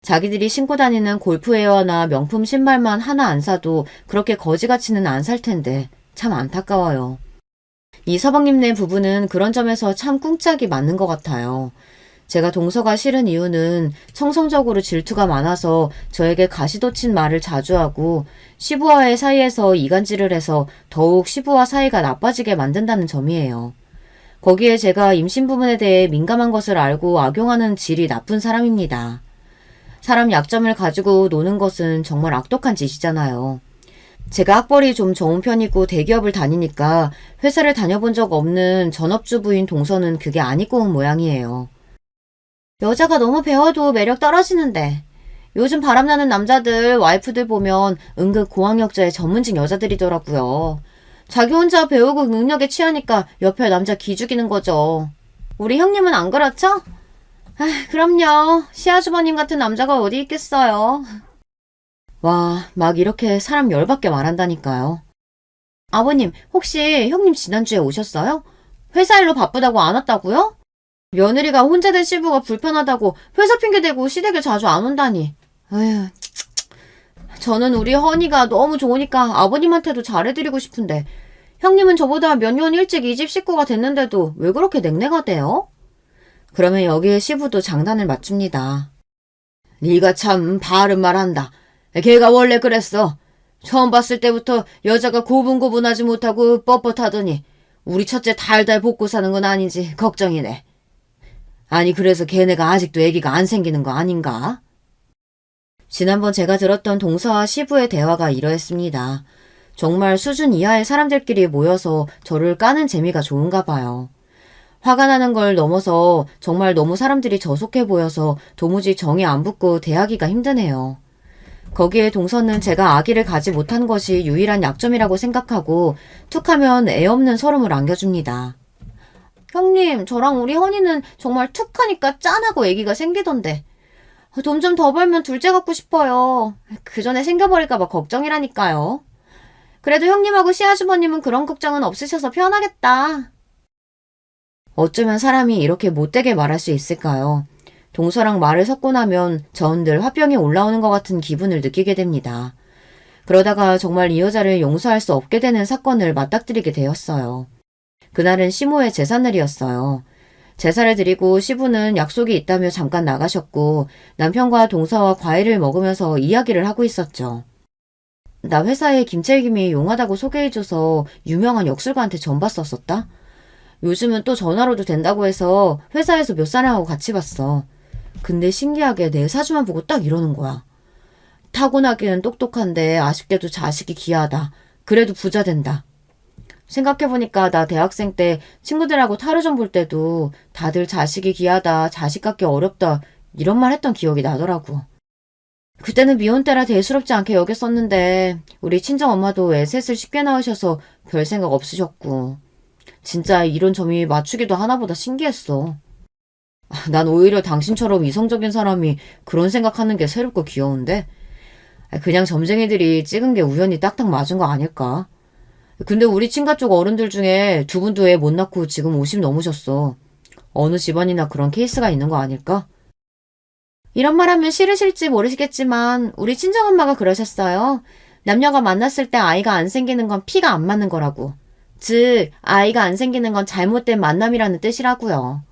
자기들이 신고 다니는 골프웨어나 명품 신발만 하나 안 사도 그렇게 거지같이는 안 살 텐데 참 안타까워요. 이 서방님네 부부는 그런 점에서 참 꿍짝이 맞는 것 같아요. 제가 동서가 싫은 이유는 청성적으로 질투가 많아서 저에게 가시돋친 말을 자주 하고 시부와의 사이에서 이간질을 해서 더욱 시부와 사이가 나빠지게 만든다는 점이에요. 거기에 제가 임신 부분에 대해 민감한 것을 알고 악용하는 질이 나쁜 사람입니다. 사람 약점을 가지고 노는 것은 정말 악독한 짓이잖아요. 제가 학벌이 좀 좋은 편이고 대기업을 다니니까 회사를 다녀본 적 없는 전업주부인 동서는 그게 안 입고 온 모양이에요. 여자가 너무 배워도 매력 떨어지는데 요즘 바람나는 남자들 와이프들 보면 은근 고학력자의 전문직 여자들이더라고요. 자기 혼자 배우고 능력에 취하니까 옆에 남자 기죽이는 거죠. 우리 형님은 안 그렇죠? 그럼요. 시아주버님 같은 남자가 어디 있겠어요. 와, 막 이렇게 사람 열받게 말한다니까요. 아버님, 혹시 형님 지난주에 오셨어요? 회사 일로 바쁘다고 안 왔다고요? 며느리가 혼자 된 시부가 불편하다고 회사 핑계대고 시댁에 자주 안 온다니. 에휴, 저는 우리 허니가 너무 좋으니까 아버님한테도 잘해드리고 싶은데 형님은 저보다 몇 년 일찍 이 집 식구가 됐는데도 왜 그렇게 냉랭하대요? 그러면 여기에 시부도 장단을 맞춥니다. 네가 참 바른 말 한다. 걔가 원래 그랬어. 처음 봤을 때부터 여자가 고분고분하지 못하고 뻣뻣하더니 우리 첫째 달달 볶고 사는 건 아닌지 걱정이네. 아니 그래서 걔네가 아직도 애기가 안 생기는 거 아닌가? 지난번 제가 들었던 동서와 시부의 대화가 이러했습니다. 정말 수준 이하의 사람들끼리 모여서 저를 까는 재미가 좋은가 봐요. 화가 나는 걸 넘어서 정말 너무 사람들이 저속해 보여서 도무지 정이 안 붙고 대하기가 힘드네요. 거기에 동서는 제가 아기를 가지 못한 것이 유일한 약점이라고 생각하고 툭하면 애 없는 서름을 안겨줍니다. 형님, 저랑 우리 허니는 정말 툭하니까 짠하고 애기가 생기던데. 돈 좀 더 벌면 둘째 갖고 싶어요. 그 전에 생겨버릴까봐 걱정이라니까요. 그래도 형님하고 시아주버님은 그런 걱정은 없으셔서 편하겠다. 어쩌면 사람이 이렇게 못되게 말할 수 있을까요? 동서랑 말을 섞고 나면 전 늘 화병이 올라오는 것 같은 기분을 느끼게 됩니다. 그러다가 정말 이 여자를 용서할 수 없게 되는 사건을 맞닥뜨리게 되었어요. 그날은 시모의 제삿날이었어요. 제사를 드리고 시부는 약속이 있다며 잠깐 나가셨고 남편과 동서와 과일을 먹으면서 이야기를 하고 있었죠. 나 회사에 김철김이 용하다고 소개해줘서 유명한 역술가한테 전봤었었다. 요즘은 또 전화로도 된다고 해서 회사에서 몇 사람하고 같이 봤어. 근데 신기하게 내 사주만 보고 딱 이러는 거야. 타고나기는 똑똑한데 아쉽게도 자식이 귀하다. 그래도 부자 된다. 생각해보니까 나 대학생 때 친구들하고 타로점 볼 때도 다들 자식이 귀하다, 자식 갖기 어렵다 이런 말 했던 기억이 나더라고. 그때는 미혼 때라 대수롭지 않게 여겼었는데 우리 친정엄마도 애 셋을 쉽게 낳으셔서 별 생각 없으셨고 진짜 이런 점이 맞추기도 하나보다 신기했어. 난 오히려 당신처럼 이성적인 사람이 그런 생각하는 게 새롭고 귀여운데 그냥 점쟁이들이 찍은 게 우연히 딱딱 맞은 거 아닐까? 근데 우리 친가 쪽 어른들 중에 두 분도 애 못 낳고 지금 50 넘으셨어. 어느 집안이나 그런 케이스가 있는 거 아닐까? 이런 말 하면 싫으실지 모르시겠지만 우리 친정엄마가 그러셨어요. 남녀가 만났을 때 아이가 안 생기는 건 피가 안 맞는 거라고. 즉 아이가 안 생기는 건 잘못된 만남이라는 뜻이라고요.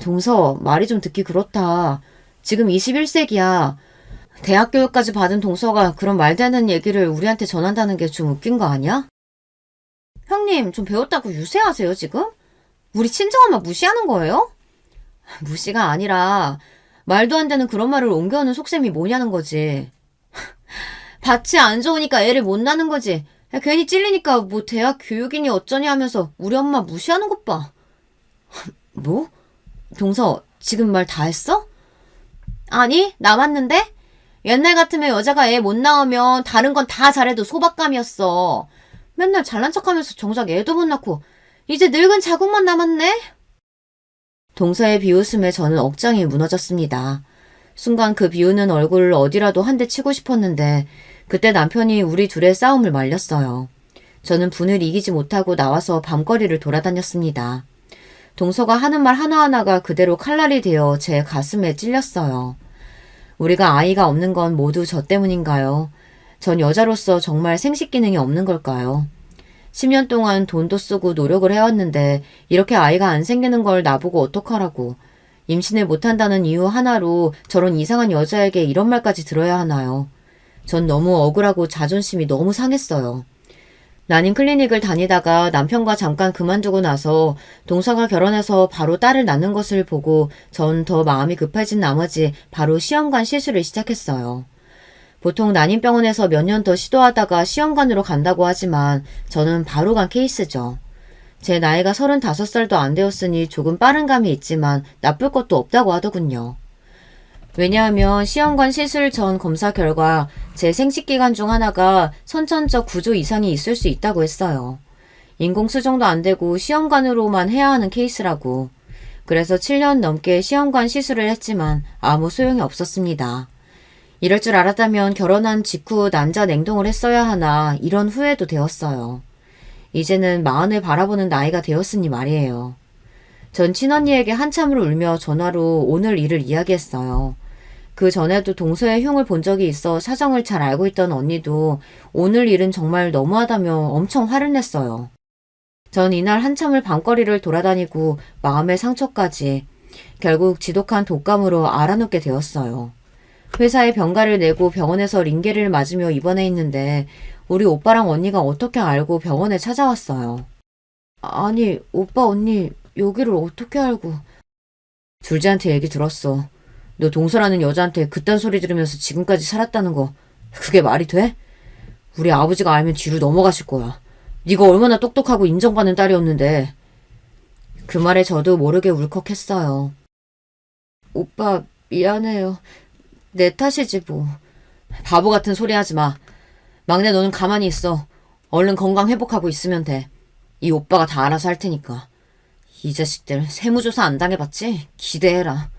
동서, 말이 좀 듣기 그렇다. 지금 21세기야. 대학 교육까지 받은 동서가 그런 말되는 얘기를 우리한테 전한다는 게 좀 웃긴 거 아니야? 형님, 좀 배웠다고 유세하세요, 지금? 우리 친정엄마 무시하는 거예요? 무시가 아니라 말도 안 되는 그런 말을 옮겨오는 속셈이 뭐냐는 거지. 밭이 안 좋으니까 애를 못 낳는 거지. 괜히 찔리니까 뭐 대학 교육이니 어쩌니 하면서 우리 엄마 무시하는 것 봐. 뭐? 동서, 지금 말 다 했어? 아니, 남았는데? 옛날 같으면 여자가 애 못 낳으면 다른 건 다 잘해도 소박감이었어. 맨날 잘난 척하면서 정작 애도 못 낳고 이제 늙은 자국만 남았네? 동서의 비웃음에 저는 억장이 무너졌습니다. 순간 그 비웃는 얼굴을 어디라도 한 대 치고 싶었는데 그때 남편이 우리 둘의 싸움을 말렸어요. 저는 분을 이기지 못하고 나와서 밤거리를 돌아다녔습니다. 동서가 하는 말 하나하나가 그대로 칼날이 되어 제 가슴에 찔렸어요. 우리가 아이가 없는 건 모두 저 때문인가요? 전 여자로서 정말 생식 기능이 없는 걸까요? 10년 동안 돈도 쓰고 노력을 해왔는데 이렇게 아이가 안 생기는 걸 나보고 어떡하라고. 임신을 못한다는 이유 하나로 저런 이상한 여자에게 이런 말까지 들어야 하나요? 전 너무 억울하고 자존심이 너무 상했어요. 난임 클리닉을 다니다가 남편과 잠깐 그만두고 나서 동서가 결혼해서 바로 딸을 낳는 것을 보고 전 더 마음이 급해진 나머지 바로 시험관 시술을 시작했어요. 보통 난임병원에서 몇 년 더 시도하다가 시험관으로 간다고 하지만 저는 바로 간 케이스죠. 제 나이가 35살도 안 되었으니 조금 빠른 감이 있지만 나쁠 것도 없다고 하더군요. 왜냐하면 시험관 시술 전 검사 결과 제 생식기관 중 하나가 선천적 구조 이상이 있을 수 있다고 했어요. 인공수정도 안 되고 시험관으로만 해야 하는 케이스라고. 그래서 7년 넘게 시험관 시술을 했지만 아무 소용이 없었습니다. 이럴 줄 알았다면 결혼한 직후 난자 냉동을 했어야 하나 이런 후회도 되었어요. 이제는 마흔을 바라보는 나이가 되었으니 말이에요. 전 친언니에게 한참을 울며 전화로 오늘 일을 이야기했어요. 그 전에도 동서의 흉을 본 적이 있어 사정을 잘 알고 있던 언니도 오늘 일은 정말 너무하다며 엄청 화를 냈어요. 전 이날 한참을 밤거리를 돌아다니고 마음의 상처까지 결국 지독한 독감으로 알아눕게 되었어요. 회사에 병가를 내고 병원에서 링게를 맞으며 입원해 있는데 우리 오빠랑 언니가 어떻게 알고 병원에 찾아왔어요. 아니, 오빠 언니 여기를 어떻게 알고. 둘째한테 얘기 들었어. 너 동서라는 여자한테 그딴 소리 들으면서 지금까지 살았다는 거 그게 말이 돼? 우리 아버지가 알면 뒤로 넘어가실 거야. 네가 얼마나 똑똑하고 인정받는 딸이었는데. 그 말에 저도 모르게 울컥했어요. 오빠 미안해요. 내 탓이지 뭐. 바보 같은 소리 하지 마. 막내 너는 가만히 있어. 얼른 건강 회복하고 있으면 돼. 이 오빠가 다 알아서 할 테니까. 이 자식들 세무조사 안 당해봤지? 기대해라.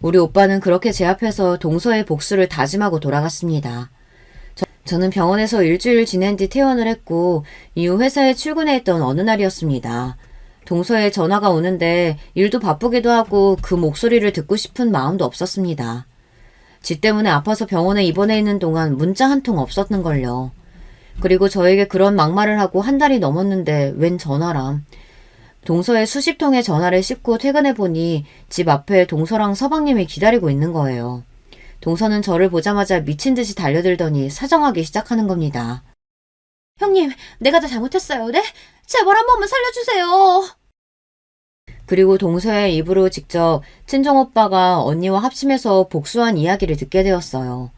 우리 오빠는 그렇게 제 앞에서 동서의 복수를 다짐하고 돌아갔습니다. 저는 병원에서 일주일 지낸 뒤 퇴원을 했고 이후 회사에 출근해 있던 어느 날이었습니다. 동서의 전화가 오는데 일도 바쁘기도 하고 그 목소리를 듣고 싶은 마음도 없었습니다. 지 때문에 아파서 병원에 입원해 있는 동안 문자 한 통 없었는걸요. 그리고 저에게 그런 막말을 하고 한 달이 넘었는데 웬 전화람. 동서의 수십 통의 전화를 씹고 퇴근해 보니 집 앞에 동서랑 서방님이 기다리고 있는 거예요. 동서는 저를 보자마자 미친 듯이 달려들더니 사정하기 시작하는 겁니다. 형님, 내가 다 잘못했어요. 네? 제발 한 번만 살려주세요. 그리고 동서의 입으로 직접 친정오빠가 언니와 합심해서 복수한 이야기를 듣게 되었어요.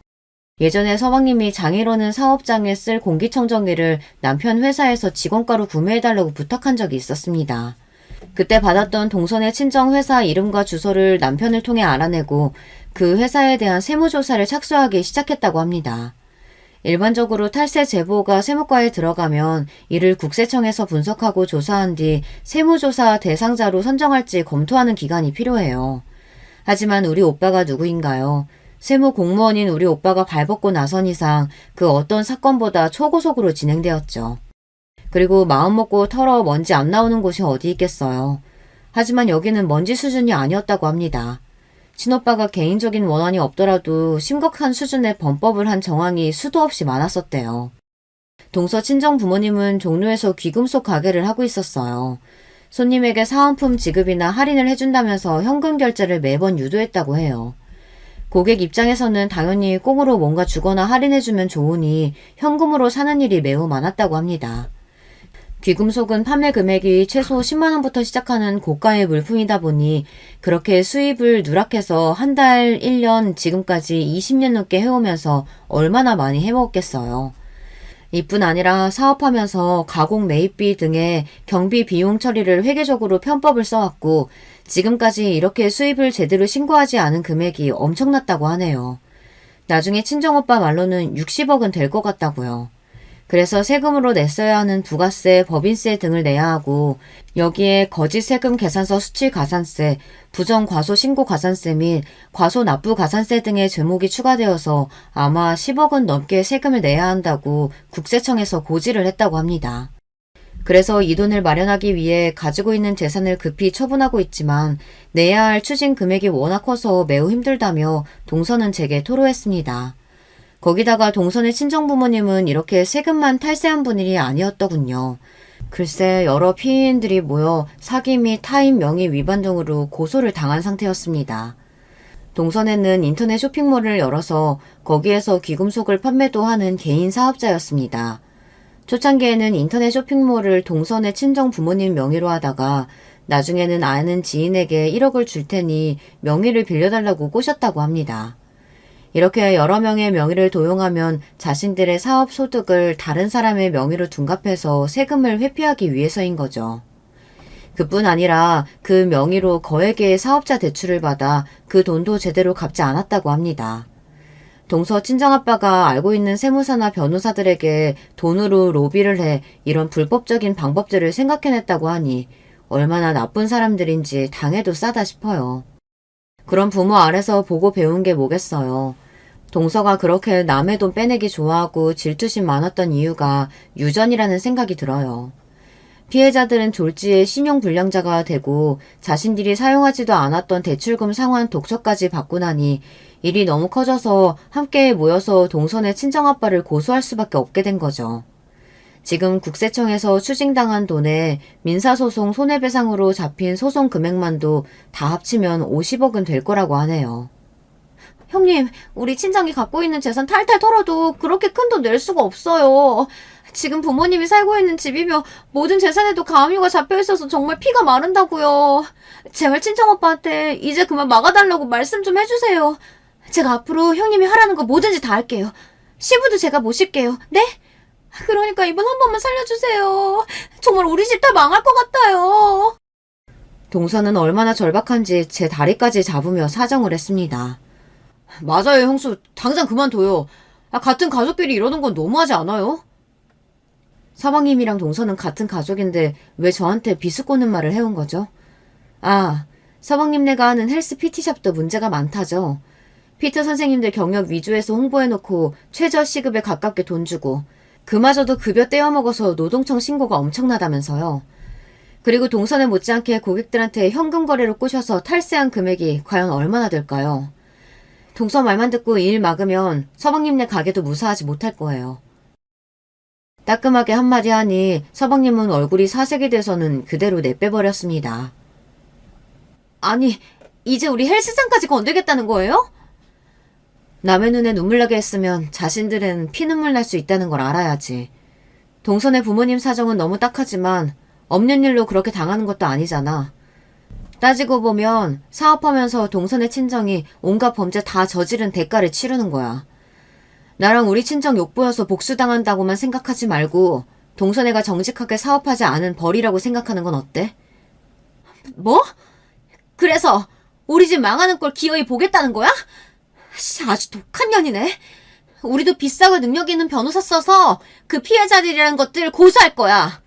예전에 서방님이 장인어른 사업장에 쓸 공기청정기를 남편 회사에서 직원가로 구매해달라고 부탁한 적이 있었습니다. 그때 받았던 동선의 친정 회사 이름과 주소를 남편을 통해 알아내고 그 회사에 대한 세무조사를 착수하기 시작했다고 합니다. 일반적으로 탈세 제보가 세무과에 들어가면 이를 국세청에서 분석하고 조사한 뒤 세무조사 대상자로 선정할지 검토하는 기간이 필요해요. 하지만 우리 오빠가 누구인가요? 세무 공무원인 우리 오빠가 발벗고 나선 이상 그 어떤 사건보다 초고속으로 진행되었죠. 그리고 마음먹고 털어 먼지 안 나오는 곳이 어디 있겠어요. 하지만 여기는 먼지 수준이 아니었다고 합니다. 친오빠가 개인적인 원한이 없더라도 심각한 수준의 범법을 한 정황이 수도 없이 많았었대요. 동서 친정 부모님은 종로에서 귀금속 가게를 하고 있었어요. 손님에게 사은품 지급이나 할인을 해준다면서 현금 결제를 매번 유도했다고 해요. 고객 입장에서는 당연히 꽁으로 뭔가 주거나 할인해주면 좋으니 현금으로 사는 일이 매우 많았다고 합니다. 귀금속은 판매 금액이 최소 10만원부터 시작하는 고가의 물품이다 보니 그렇게 수입을 누락해서 한 달, 1년, 지금까지 20년 넘게 해오면서 얼마나 많이 해먹었겠어요. 이뿐 아니라 사업하면서 가공 매입비 등의 경비 비용 처리를 회계적으로 편법을 써왔고 지금까지 이렇게 수입을 제대로 신고하지 않은 금액이 엄청났다고 하네요. 나중에 친정오빠 말로는 60억은 될 것 같다고요. 그래서 세금으로 냈어야 하는 부가세, 법인세 등을 내야 하고 여기에 거짓 세금 계산서 수취 가산세, 부정 과소 신고 가산세 및 과소 납부 가산세 등의 죄목이 추가되어서 아마 10억은 넘게 세금을 내야 한다고 국세청에서 고지를 했다고 합니다. 그래서 이 돈을 마련하기 위해 가지고 있는 재산을 급히 처분하고 있지만 내야 할 추징 금액이 워낙 커서 매우 힘들다며 동서는 제게 토로했습니다. 거기다가 동선의 친정부모님은 이렇게 세금만 탈세한 분이 아니었더군요. 글쎄 여러 피해인들이 모여 사기 및 타인 명의 위반 등으로 고소를 당한 상태였습니다. 동선에는 인터넷 쇼핑몰을 열어서 거기에서 귀금속을 판매도 하는 개인 사업자였습니다. 초창기에는 인터넷 쇼핑몰을 동선의 친정 부모님 명의로 하다가 나중에는 아는 지인에게 1억을 줄 테니 명의를 빌려달라고 꼬셨다고 합니다. 이렇게 여러 명의 명의를 도용하면 자신들의 사업 소득을 다른 사람의 명의로 둔갑해서 세금을 회피하기 위해서인 거죠. 그뿐 아니라 그 명의로 거액의 사업자 대출을 받아 그 돈도 제대로 갚지 않았다고 합니다. 동서 친정아빠가 알고 있는 세무사나 변호사들에게 돈으로 로비를 해 이런 불법적인 방법들을 생각해냈다고 하니 얼마나 나쁜 사람들인지 당해도 싸다 싶어요. 그런 부모 아래서 보고 배운 게 뭐겠어요. 동서가 그렇게 남의 돈 빼내기 좋아하고 질투심 많았던 이유가 유전이라는 생각이 들어요. 피해자들은 졸지에 신용불량자가 되고 자신들이 사용하지도 않았던 대출금 상환 독처까지 받고 나니 일이 너무 커져서 함께 모여서 동선의 친정아빠를 고소할 수밖에 없게 된 거죠. 지금 국세청에서 추징당한 돈에 민사소송 손해배상으로 잡힌 소송 금액만도 다 합치면 50억은 될 거라고 하네요. 형님, 우리 친정이 갖고 있는 재산 탈탈 털어도 그렇게 큰 돈 낼 수가 없어요. 지금 부모님이 살고 있는 집이며 모든 재산에도 가압류가 잡혀있어서 정말 피가 마른다고요. 제발 친정오빠한테 이제 그만 막아달라고 말씀 좀 해주세요. 제가 앞으로 형님이 하라는 거 뭐든지 다 할게요. 시부도 제가 모실게요. 네? 그러니까 이번 한 번만 살려주세요. 정말 우리 집 다 망할 것 같아요. 동서는 얼마나 절박한지 제 다리까지 잡으며 사정을 했습니다. 맞아요, 형수. 당장 그만둬요. 같은 가족끼리 이러는 건 너무하지 않아요? 서방님이랑 동서는 같은 가족인데 왜 저한테 비수꼬는 말을 해온 거죠? 서방님네가 하는 헬스 PT샵도 문제가 많다죠. 피트 선생님들 경력 위주에서 홍보해놓고 최저 시급에 가깝게 돈 주고 그마저도 급여 떼어먹어서 노동청 신고가 엄청나다면서요. 그리고 동선에 못지않게 고객들한테 현금 거래로 꼬셔서 탈세한 금액이 과연 얼마나 될까요? 동서 말만 듣고 일 막으면 서방님네 가게도 무사하지 못할 거예요. 따끔하게 한마디 하니 서방님은 얼굴이 사색이 돼서는 그대로 내빼버렸습니다. 아니, 이제 우리 헬스장까지 건들겠다는 거예요? 남의 눈에 눈물 나게 했으면 자신들은 피눈물 날 수 있다는 걸 알아야지. 동선의 부모님 사정은 너무 딱하지만 없는 일로 그렇게 당하는 것도 아니잖아. 따지고 보면 사업하면서 동선의 친정이 온갖 범죄 다 저지른 대가를 치르는 거야. 나랑 우리 친정 욕보여서 복수당한다고만 생각하지 말고 동선애가 정직하게 사업하지 않은 벌이라고 생각하는 건 어때? 뭐? 그래서 우리 집 망하는 꼴 기어이 보겠다는 거야? 아주 독한 년이네. 우리도 비싸고 능력 있는 변호사 써서 그 피해자들이라는 것들 고소할 거야.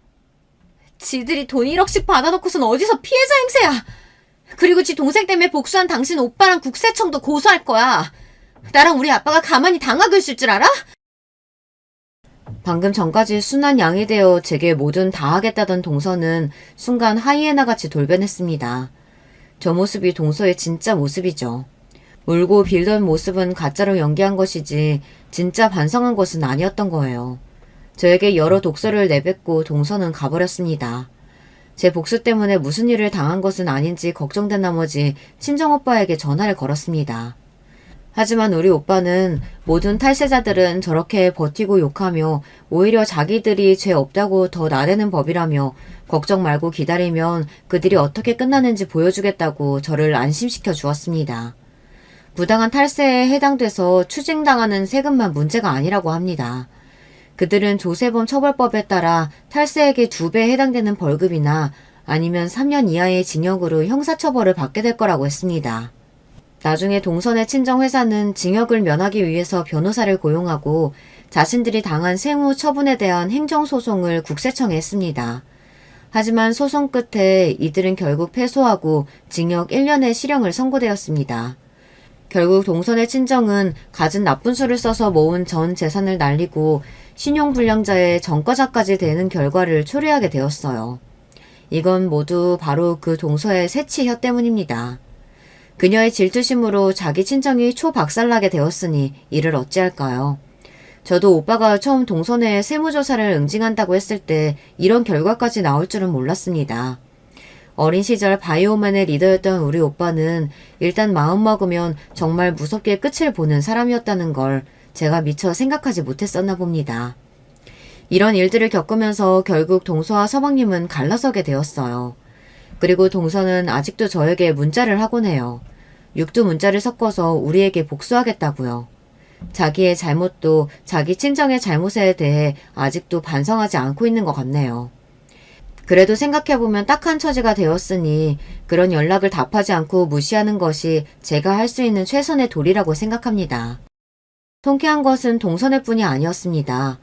지들이 돈 1억씩 받아놓고선 어디서 피해자 행세야. 그리고 지 동생 때문에 복수한 당신 오빠랑 국세청도 고소할 거야. 나랑 우리 아빠가 가만히 당하고 있을 줄 알아? 방금 전까지 순한 양이 되어 제게 뭐든 다 하겠다던 동서는 순간 하이에나같이 돌변했습니다. 저 모습이 동서의 진짜 모습이죠. 울고 빌던 모습은 가짜로 연기한 것이지 진짜 반성한 것은 아니었던 거예요. 저에게 여러 독서를 내뱉고 동서는 가버렸습니다. 제 복수 때문에 무슨 일을 당한 것은 아닌지 걱정된 나머지 친정오빠에게 전화를 걸었습니다. 하지만 우리 오빠는 모든 탈세자들은 저렇게 버티고 욕하며 오히려 자기들이 죄 없다고 더 나대는 법이라며 걱정 말고 기다리면 그들이 어떻게 끝나는지 보여주겠다고 저를 안심시켜 주었습니다. 부당한 탈세에 해당돼서 추징당하는 세금만 문제가 아니라고 합니다. 그들은 조세범 처벌법에 따라 탈세액의 2배 해당되는 벌금이나 아니면 3년 이하의 징역으로 형사처벌을 받게 될 거라고 했습니다. 나중에 동선의 친정회사는 징역을 면하기 위해서 변호사를 고용하고 자신들이 당한 세무 처분에 대한 행정소송을 국세청에 했습니다. 하지만 소송 끝에 이들은 결국 패소하고 징역 1년의 실형을 선고되었습니다. 결국 동선의 친정은 갖은 나쁜 수를 써서 모은 전 재산을 날리고 신용불량자의 전과자까지 되는 결과를 초래하게 되었어요. 이건 모두 바로 그 동서의 새치혀 때문입니다. 그녀의 질투심으로 자기 친정이 초박살나게 되었으니 이를 어찌할까요? 저도 오빠가 처음 동선의 세무조사를 응징한다고 했을 때 이런 결과까지 나올 줄은 몰랐습니다. 어린 시절 바이오맨의 리더였던 우리 오빠는 일단 마음먹으면 정말 무섭게 끝을 보는 사람이었다는 걸 제가 미처 생각하지 못했었나 봅니다. 이런 일들을 겪으면서 결국 동서와 서방님은 갈라서게 되었어요. 그리고 동서는 아직도 저에게 문자를 하곤 해요. 육두 문자를 섞어서 우리에게 복수하겠다고요. 자기의 잘못도 자기 친정의 잘못에 대해 아직도 반성하지 않고 있는 것 같네요. 그래도 생각해보면 딱한 처지가 되었으니 그런 연락을 답하지 않고 무시하는 것이 제가 할 수 있는 최선의 도리라고 생각합니다. 통쾌한 것은 동선의 뿐이 아니었습니다.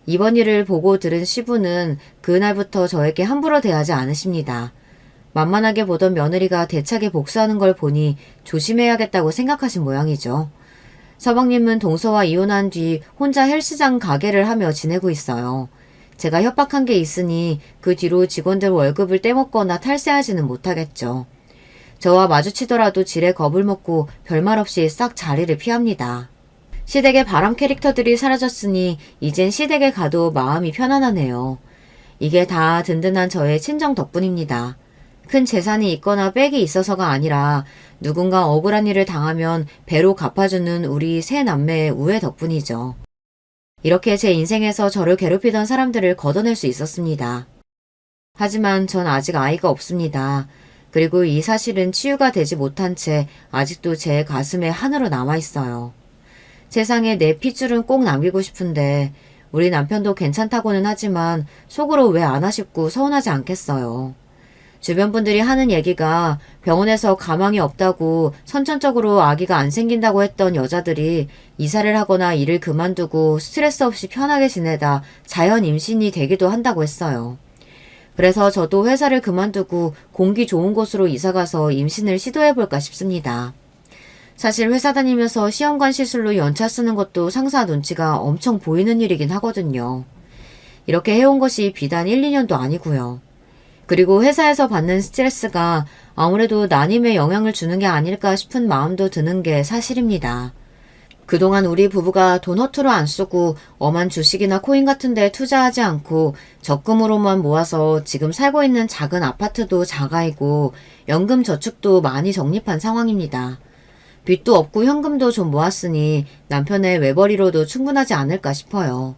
이번 일을 보고 들은 시부는 그날부터 저에게 함부로 대하지 않으십니다. 만만하게 보던 며느리가 대차게 복수하는 걸 보니 조심해야겠다고 생각하신 모양이죠. 서방님은 동서와 이혼한 뒤 혼자 헬스장 가게를 하며 지내고 있어요. 제가 협박한 게 있으니 그 뒤로 직원들 월급을 떼먹거나 탈세하지는 못하겠죠. 저와 마주치더라도 지레 겁을 먹고 별말 없이 싹 자리를 피합니다. 시댁의 바람 캐릭터들이 사라졌으니 이젠 시댁에 가도 마음이 편안하네요. 이게 다 든든한 저의 친정 덕분입니다. 큰 재산이 있거나 빽이 있어서가 아니라 누군가 억울한 일을 당하면 배로 갚아주는 우리 세 남매의 우애 덕분이죠. 이렇게 제 인생에서 저를 괴롭히던 사람들을 걷어낼 수 있었습니다. 하지만 전 아직 아이가 없습니다. 그리고 이 사실은 치유가 되지 못한 채 아직도 제 가슴에 한으로 남아있어요. 세상에 내 핏줄은 꼭 남기고 싶은데 우리 남편도 괜찮다고는 하지만 속으로 왜 안 아쉽고 서운하지 않겠어요. 주변 분들이 하는 얘기가 병원에서 가망이 없다고 선천적으로 아기가 안 생긴다고 했던 여자들이 이사를 하거나 일을 그만두고 스트레스 없이 편하게 지내다 자연 임신이 되기도 한다고 했어요. 그래서 저도 회사를 그만두고 공기 좋은 곳으로 이사가서 임신을 시도해볼까 싶습니다. 사실 회사 다니면서 시험관 시술로 연차 쓰는 것도 상사 눈치가 엄청 보이는 일이긴 하거든요. 이렇게 해온 것이 비단 1, 2년도 아니고요. 그리고 회사에서 받는 스트레스가 아무래도 난임에 영향을 주는 게 아닐까 싶은 마음도 드는 게 사실입니다. 그동안 우리 부부가 돈 허투루 안 쓰고 엄한 주식이나 코인 같은 데 투자하지 않고 적금으로만 모아서 지금 살고 있는 작은 아파트도 자가이고 연금 저축도 많이 적립한 상황입니다. 빚도 없고 현금도 좀 모았으니 남편의 외벌이로도 충분하지 않을까 싶어요.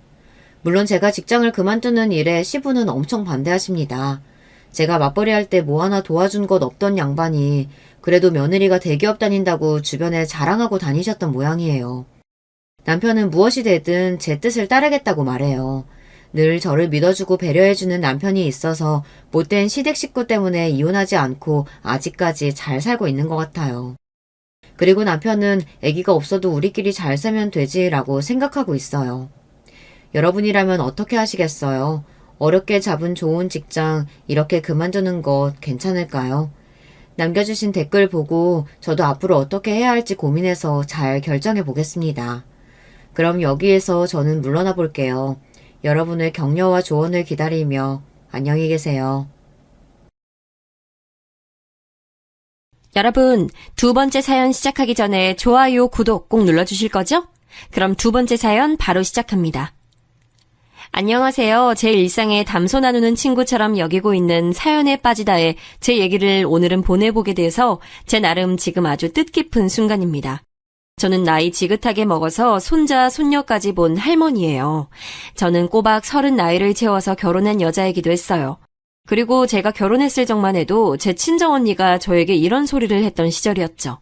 물론 제가 직장을 그만두는 일에 시부는 엄청 반대하십니다. 제가 맞벌이 할 때 뭐 하나 도와준 것 없던 양반이 그래도 며느리가 대기업 다닌다고 주변에 자랑하고 다니셨던 모양이에요. 남편은 무엇이 되든 제 뜻을 따르겠다고 말해요. 늘 저를 믿어주고 배려해주는 남편이 있어서 못된 시댁 식구 때문에 이혼하지 않고 아직까지 잘 살고 있는 것 같아요. 그리고 남편은 아기가 없어도 우리끼리 잘 살면 되지라고 생각하고 있어요. 여러분이라면 어떻게 하시겠어요? 어렵게 잡은 좋은 직장 이렇게 그만두는 것 괜찮을까요? 남겨주신 댓글 보고 저도 앞으로 어떻게 해야 할지 고민해서 잘 결정해 보겠습니다. 그럼 여기에서 저는 물러나 볼게요. 여러분의 격려와 조언을 기다리며 안녕히 계세요. 여러분, 두 번째 사연 시작하기 전에 좋아요, 구독 꼭 눌러주실 거죠? 그럼 두 번째 사연 바로 시작합니다. 안녕하세요. 제 일상에 담소 나누는 친구처럼 여기고 있는 사연에 빠지다에 제 얘기를 오늘은 보내보게 돼서 제 나름 지금 아주 뜻깊은 순간입니다. 저는 나이 지긋하게 먹어서 손자, 손녀까지 본 할머니예요. 저는 꼬박 30 나이를 채워서 결혼한 여자이기도 했어요. 그리고 제가 결혼했을 적만 해도 제 친정언니가 저에게 이런 소리를 했던 시절이었죠.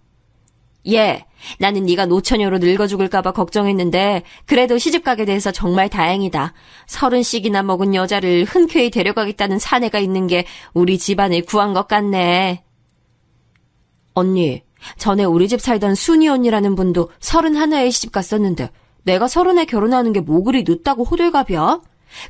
예, 나는 네가 노처녀로 늙어 죽을까봐 걱정했는데 그래도 시집가게 돼서 정말 다행이다. 30씩이나 먹은 여자를 흔쾌히 데려가겠다는 사내가 있는 게 우리 집안을 구한 것 같네. 언니, 전에 우리 집 살던 순이 언니라는 분도 31에 시집 갔었는데 내가 30에 결혼하는 게 뭐 그리 늦다고 호들갑이야?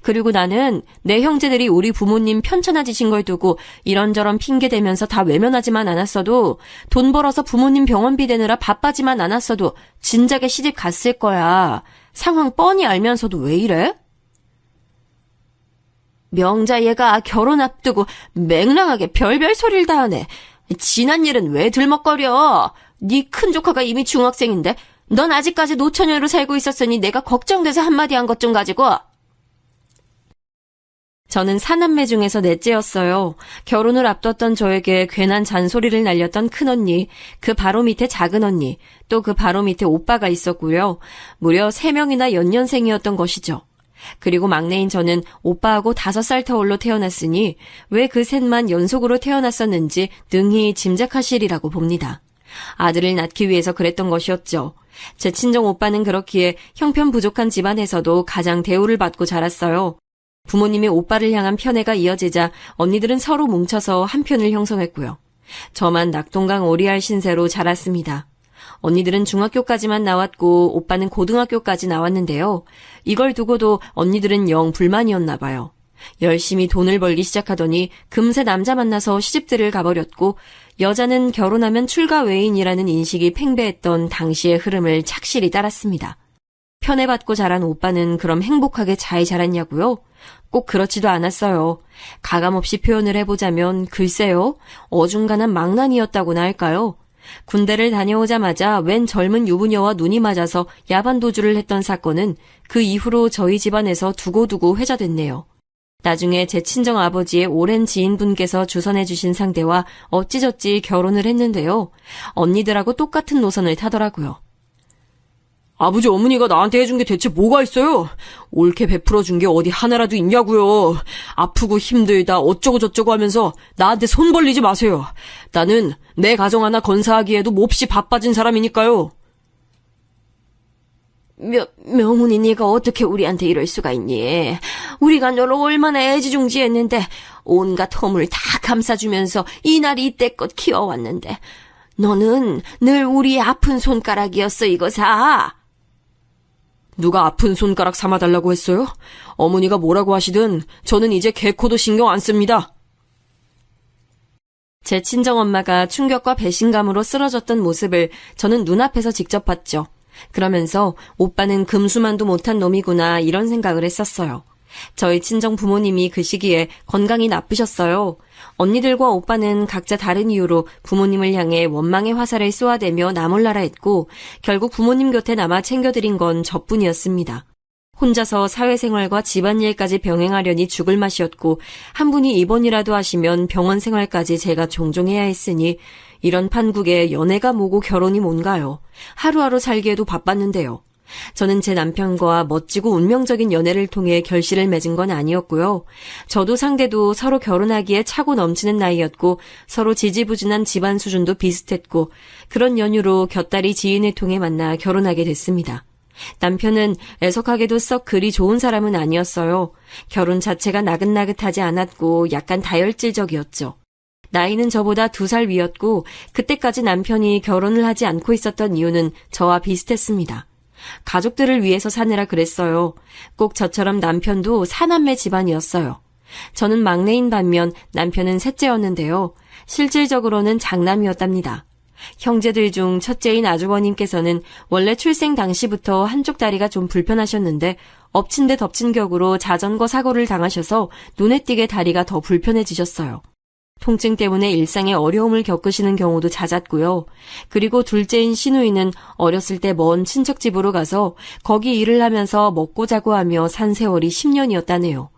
그리고 나는 내 형제들이 우리 부모님 편찮아지신 걸 두고 이런저런 핑계 대면서 다 외면하지만 않았어도 돈 벌어서 부모님 병원비 대느라 바빠지만 않았어도 진작에 시집 갔을 거야. 상황 뻔히 알면서도 왜 이래? 명자 얘가 결혼 앞두고 맹랑하게 별별 소리를 다 하네. 지난 일은 왜 들먹거려? 네 큰 조카가 이미 중학생인데 넌 아직까지 노처녀로 살고 있었으니 내가 걱정돼서 한마디 한 것 좀 가지고. 저는 사남매 중에서 넷째였어요. 결혼을 앞뒀던 저에게 괜한 잔소리를 날렸던 큰언니, 그 바로 밑에 작은언니, 또 그 바로 밑에 오빠가 있었고요. 무려 3명이나 연년생이었던 것이죠. 그리고 막내인 저는 오빠하고 5살 터울로 태어났으니 왜 그 셋만 연속으로 태어났었는지 능히 짐작하시리라고 봅니다. 아들을 낳기 위해서 그랬던 것이었죠. 제 친정 오빠는 그렇기에 형편 부족한 집안에서도 가장 대우를 받고 자랐어요. 부모님이 오빠를 향한 편애가 이어지자 언니들은 서로 뭉쳐서 한 편을 형성했고요. 저만 낙동강 오리알 신세로 자랐습니다. 언니들은 중학교까지만 나왔고 오빠는 고등학교까지 나왔는데요. 이걸 두고도 언니들은 영 불만이었나 봐요. 열심히 돈을 벌기 시작하더니 금세 남자 만나서 시집들을 가버렸고 여자는 결혼하면 출가 외인이라는 인식이 팽배했던 당시의 흐름을 착실히 따랐습니다. 편애받고 자란 오빠는 그럼 행복하게 잘 자랐냐고요? 꼭 그렇지도 않았어요. 가감없이 표현을 해보자면 글쎄요, 어중간한 망난이었다고나 할까요? 군대를 다녀오자마자 웬 젊은 유부녀와 눈이 맞아서 야반도주를 했던 사건은 그 이후로 저희 집안에서 두고두고 회자됐네요. 나중에 제 친정 아버지의 오랜 지인분께서 주선해 주신 상대와 어찌저찌 결혼을 했는데요. 언니들하고 똑같은 노선을 타더라고요. 아버지 어머니가 나한테 해준 게 대체 뭐가 있어요? 옳게 베풀어 준 게 어디 하나라도 있냐고요. 아프고 힘들다 어쩌고 저쩌고 하면서 나한테 손 벌리지 마세요. 나는 내 가정 하나 건사하기에도 몹시 바빠진 사람이니까요. 명훈이 네가 어떻게 우리한테 이럴 수가 있니? 우리가 너를 얼마나 애지중지했는데 온갖 허물 다 감싸주면서 이날이 이때껏 키워왔는데 너는 늘 우리 아픈 손가락이었어 이거사. 누가 아픈 손가락 삼아달라고 했어요? 어머니가 뭐라고 하시든 저는 이제 개코도 신경 안 씁니다. 제 친정엄마가 충격과 배신감으로 쓰러졌던 모습을 저는 눈앞에서 직접 봤죠. 그러면서 오빠는 금수만도 못한 놈이구나 이런 생각을 했었어요. 저희 친정 부모님이 그 시기에 건강이 나쁘셨어요. 언니들과 오빠는 각자 다른 이유로 부모님을 향해 원망의 화살을 쏘아대며 나몰라라 했고 결국 부모님 곁에 남아 챙겨드린 건 저뿐이었습니다. 혼자서 사회생활과 집안일까지 병행하려니 죽을 맛이었고 한 분이 입원이라도 하시면 병원 생활까지 제가 종종 해야 했으니 이런 판국에 연애가 뭐고 결혼이 뭔가요. 하루하루 살기에도 바빴는데요. 저는 제 남편과 멋지고 운명적인 연애를 통해 결실을 맺은 건 아니었고요. 저도 상대도 서로 결혼하기에 차고 넘치는 나이였고 서로 지지부진한 집안 수준도 비슷했고 그런 연유로 곁다리 지인을 통해 만나 결혼하게 됐습니다. 남편은 애석하게도 썩 그리 좋은 사람은 아니었어요. 결혼 자체가 나긋나긋하지 않았고 약간 다혈질적이었죠. 나이는 저보다 2살 위였고 그때까지 남편이 결혼을 하지 않고 있었던 이유는 저와 비슷했습니다. 가족들을 위해서 사느라 그랬어요. 꼭 저처럼 남편도 사남매 집안이었어요. 저는 막내인 반면 남편은 셋째였는데요. 실질적으로는 장남이었답니다. 형제들 중 첫째인 아주버님께서는 원래 출생 당시부터 한쪽 다리가 좀 불편하셨는데 엎친 데 덮친 격으로 자전거 사고를 당하셔서 눈에 띄게 다리가 더 불편해지셨어요. 통증 때문에 일상에 어려움을 겪으시는 경우도 잦았고요. 그리고 둘째인 시누이는 어렸을 때 먼 친척집으로 가서 거기 일을 하면서 먹고 자고 하며 산 세월이 10년이었다네요.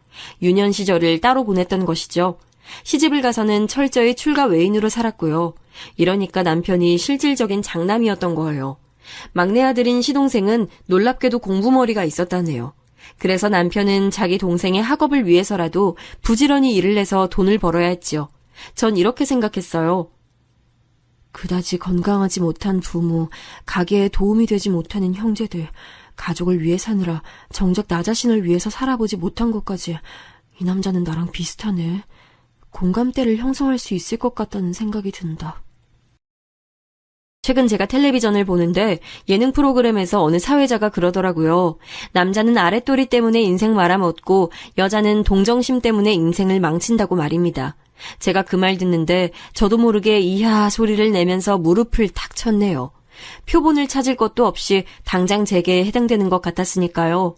유년 시절을 따로 보냈던 것이죠. 시집을 가서는 철저히 출가 외인으로 살았고요. 이러니까 남편이 실질적인 장남이었던 거예요. 막내 아들인 시동생은 놀랍게도 공부머리가 있었다네요. 그래서 남편은 자기 동생의 학업을 위해서라도 부지런히 일을 해서 돈을 벌어야 했지요. 전 이렇게 생각했어요. 그다지 건강하지 못한 부모, 가게에 도움이 되지 못하는 형제들, 가족을 위해 사느라 정작 나 자신을 위해서 살아보지 못한 것까지 이 남자는 나랑 비슷하네. 공감대를 형성할 수 있을 것 같다는 생각이 든다. 최근 제가 텔레비전을 보는데 예능 프로그램에서 어느 사회자가 그러더라고요. 남자는 아랫도리 때문에 인생 말아먹고 여자는 동정심 때문에 인생을 망친다고 말입니다. 제가 그 말 듣는데 저도 모르게 이야 소리를 내면서 무릎을 탁 쳤네요. 표본을 찾을 것도 없이 당장 제게 해당되는 것 같았으니까요.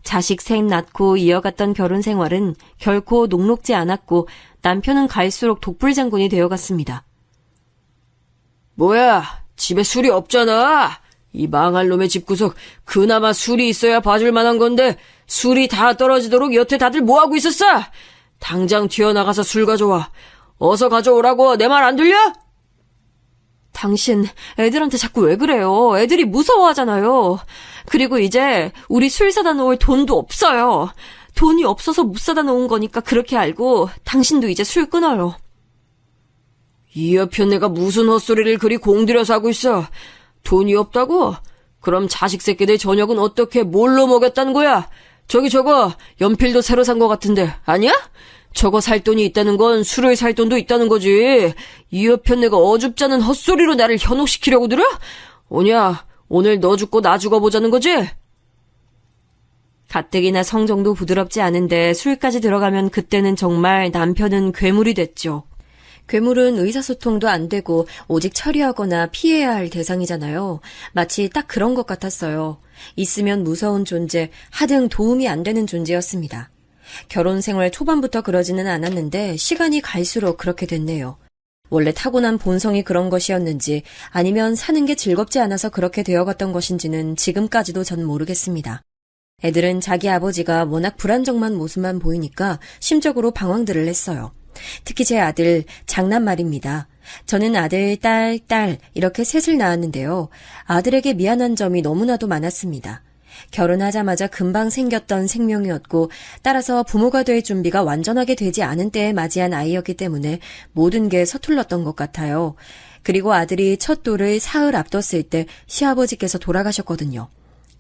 자식 셋 낳고 이어갔던 결혼 생활은 결코 녹록지 않았고 남편은 갈수록 독불장군이 되어갔습니다. 뭐야, 집에 술이 없잖아. 이 망할 놈의 집구석 그나마 술이 있어야 봐줄 만한 건데 술이 다 떨어지도록 여태 다들 뭐하고 있었어? 당장 튀어나가서 술 가져와. 어서 가져오라고. 내 말 안 들려? 당신 애들한테 자꾸 왜 그래요? 애들이 무서워하잖아요. 그리고 이제 우리 술 사다 놓을 돈도 없어요. 돈이 없어서 못 사다 놓은 거니까 그렇게 알고 당신도 이제 술 끊어요. 이 옆에 내가 무슨 헛소리를 그리 공들여서 하고 있어. 돈이 없다고? 그럼 자식 새끼들 저녁은 어떻게 뭘로 먹였다는 거야? 저기 저거 연필도 새로 산 거 같은데 아니야? 저거 살 돈이 있다는 건 술을 살 돈도 있다는 거지. 이 옆에 내가 어줍잖은 헛소리로 나를 현혹시키려고 들어? 오냐, 오늘 너 죽고 나 죽어보자는 거지? 가뜩이나 성정도 부드럽지 않은데 술까지 들어가면 그때는 정말 남편은 괴물이 됐죠. 괴물은 의사소통도 안 되고 오직 처리하거나 피해야 할 대상이잖아요. 마치 딱 그런 것 같았어요. 있으면 무서운 존재, 하등 도움이 안 되는 존재였습니다. 결혼 생활 초반부터 그러지는 않았는데 시간이 갈수록 그렇게 됐네요. 원래 타고난 본성이 그런 것이었는지 아니면 사는 게 즐겁지 않아서 그렇게 되어갔던 것인지는 지금까지도 전 모르겠습니다. 애들은 자기 아버지가 워낙 불안정한 모습만 보이니까 심적으로 방황들을 했어요. 특히 제 아들, 장남 말입니다. 저는 아들, 딸 이렇게 셋을 낳았는데요. 아들에게 미안한 점이 너무나도 많았습니다. 결혼하자마자 금방 생겼던 생명이었고 따라서 부모가 될 준비가 완전하게 되지 않은 때에 맞이한 아이였기 때문에 모든 게 서툴렀던 것 같아요. 그리고 아들이 첫 돌을 사흘 앞뒀을 때 시아버지께서 돌아가셨거든요.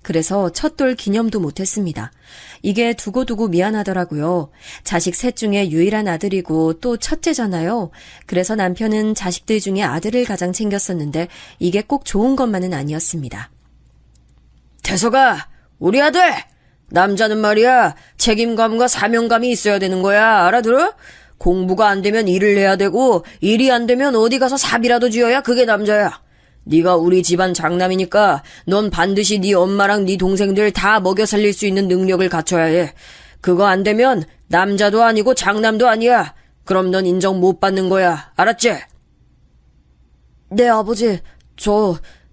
그래서 첫돌 기념도 못했습니다. 이게 두고두고 미안하더라고요. 자식 셋 중에 유일한 아들이고 또 첫째잖아요. 그래서 남편은 자식들 중에 아들을 가장 챙겼었는데 이게 꼭 좋은 것만은 아니었습니다. 태서가, 우리 아들! 남자는 말이야, 책임감과 사명감이 있어야 되는 거야, 알아들어? 공부가 안 되면 일을 해야 되고, 일이 안 되면 어디 가서 사비라도 쥐어야 그게 남자야. 네가 우리 집안 장남이니까 넌 반드시 네 엄마랑 네 동생들 다 먹여 살릴 수 있는 능력을 갖춰야 해. 그거 안 되면 남자도 아니고 장남도 아니야. 그럼 넌 인정 못 받는 거야. 알았지? 네, 아버지.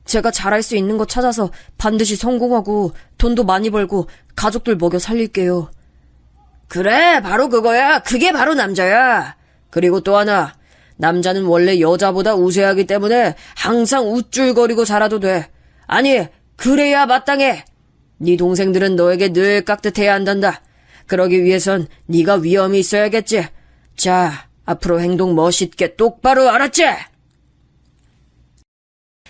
제가 잘할 수 있는 거 찾아서 반드시 성공하고 돈도 많이 벌고 가족들 먹여 살릴게요. 그래, 바로 그거야. 그게 바로 남자야. 그리고 또 하나. 남자는 원래 여자보다 우세하기 때문에 항상 우쭐거리고 살아도 돼. 아니, 그래야 마땅해. 네 동생들은 너에게 늘 깍듯해야 한단다. 그러기 위해선 네가 위엄이 있어야겠지. 자, 앞으로 행동 멋있게 똑바로, 알았지?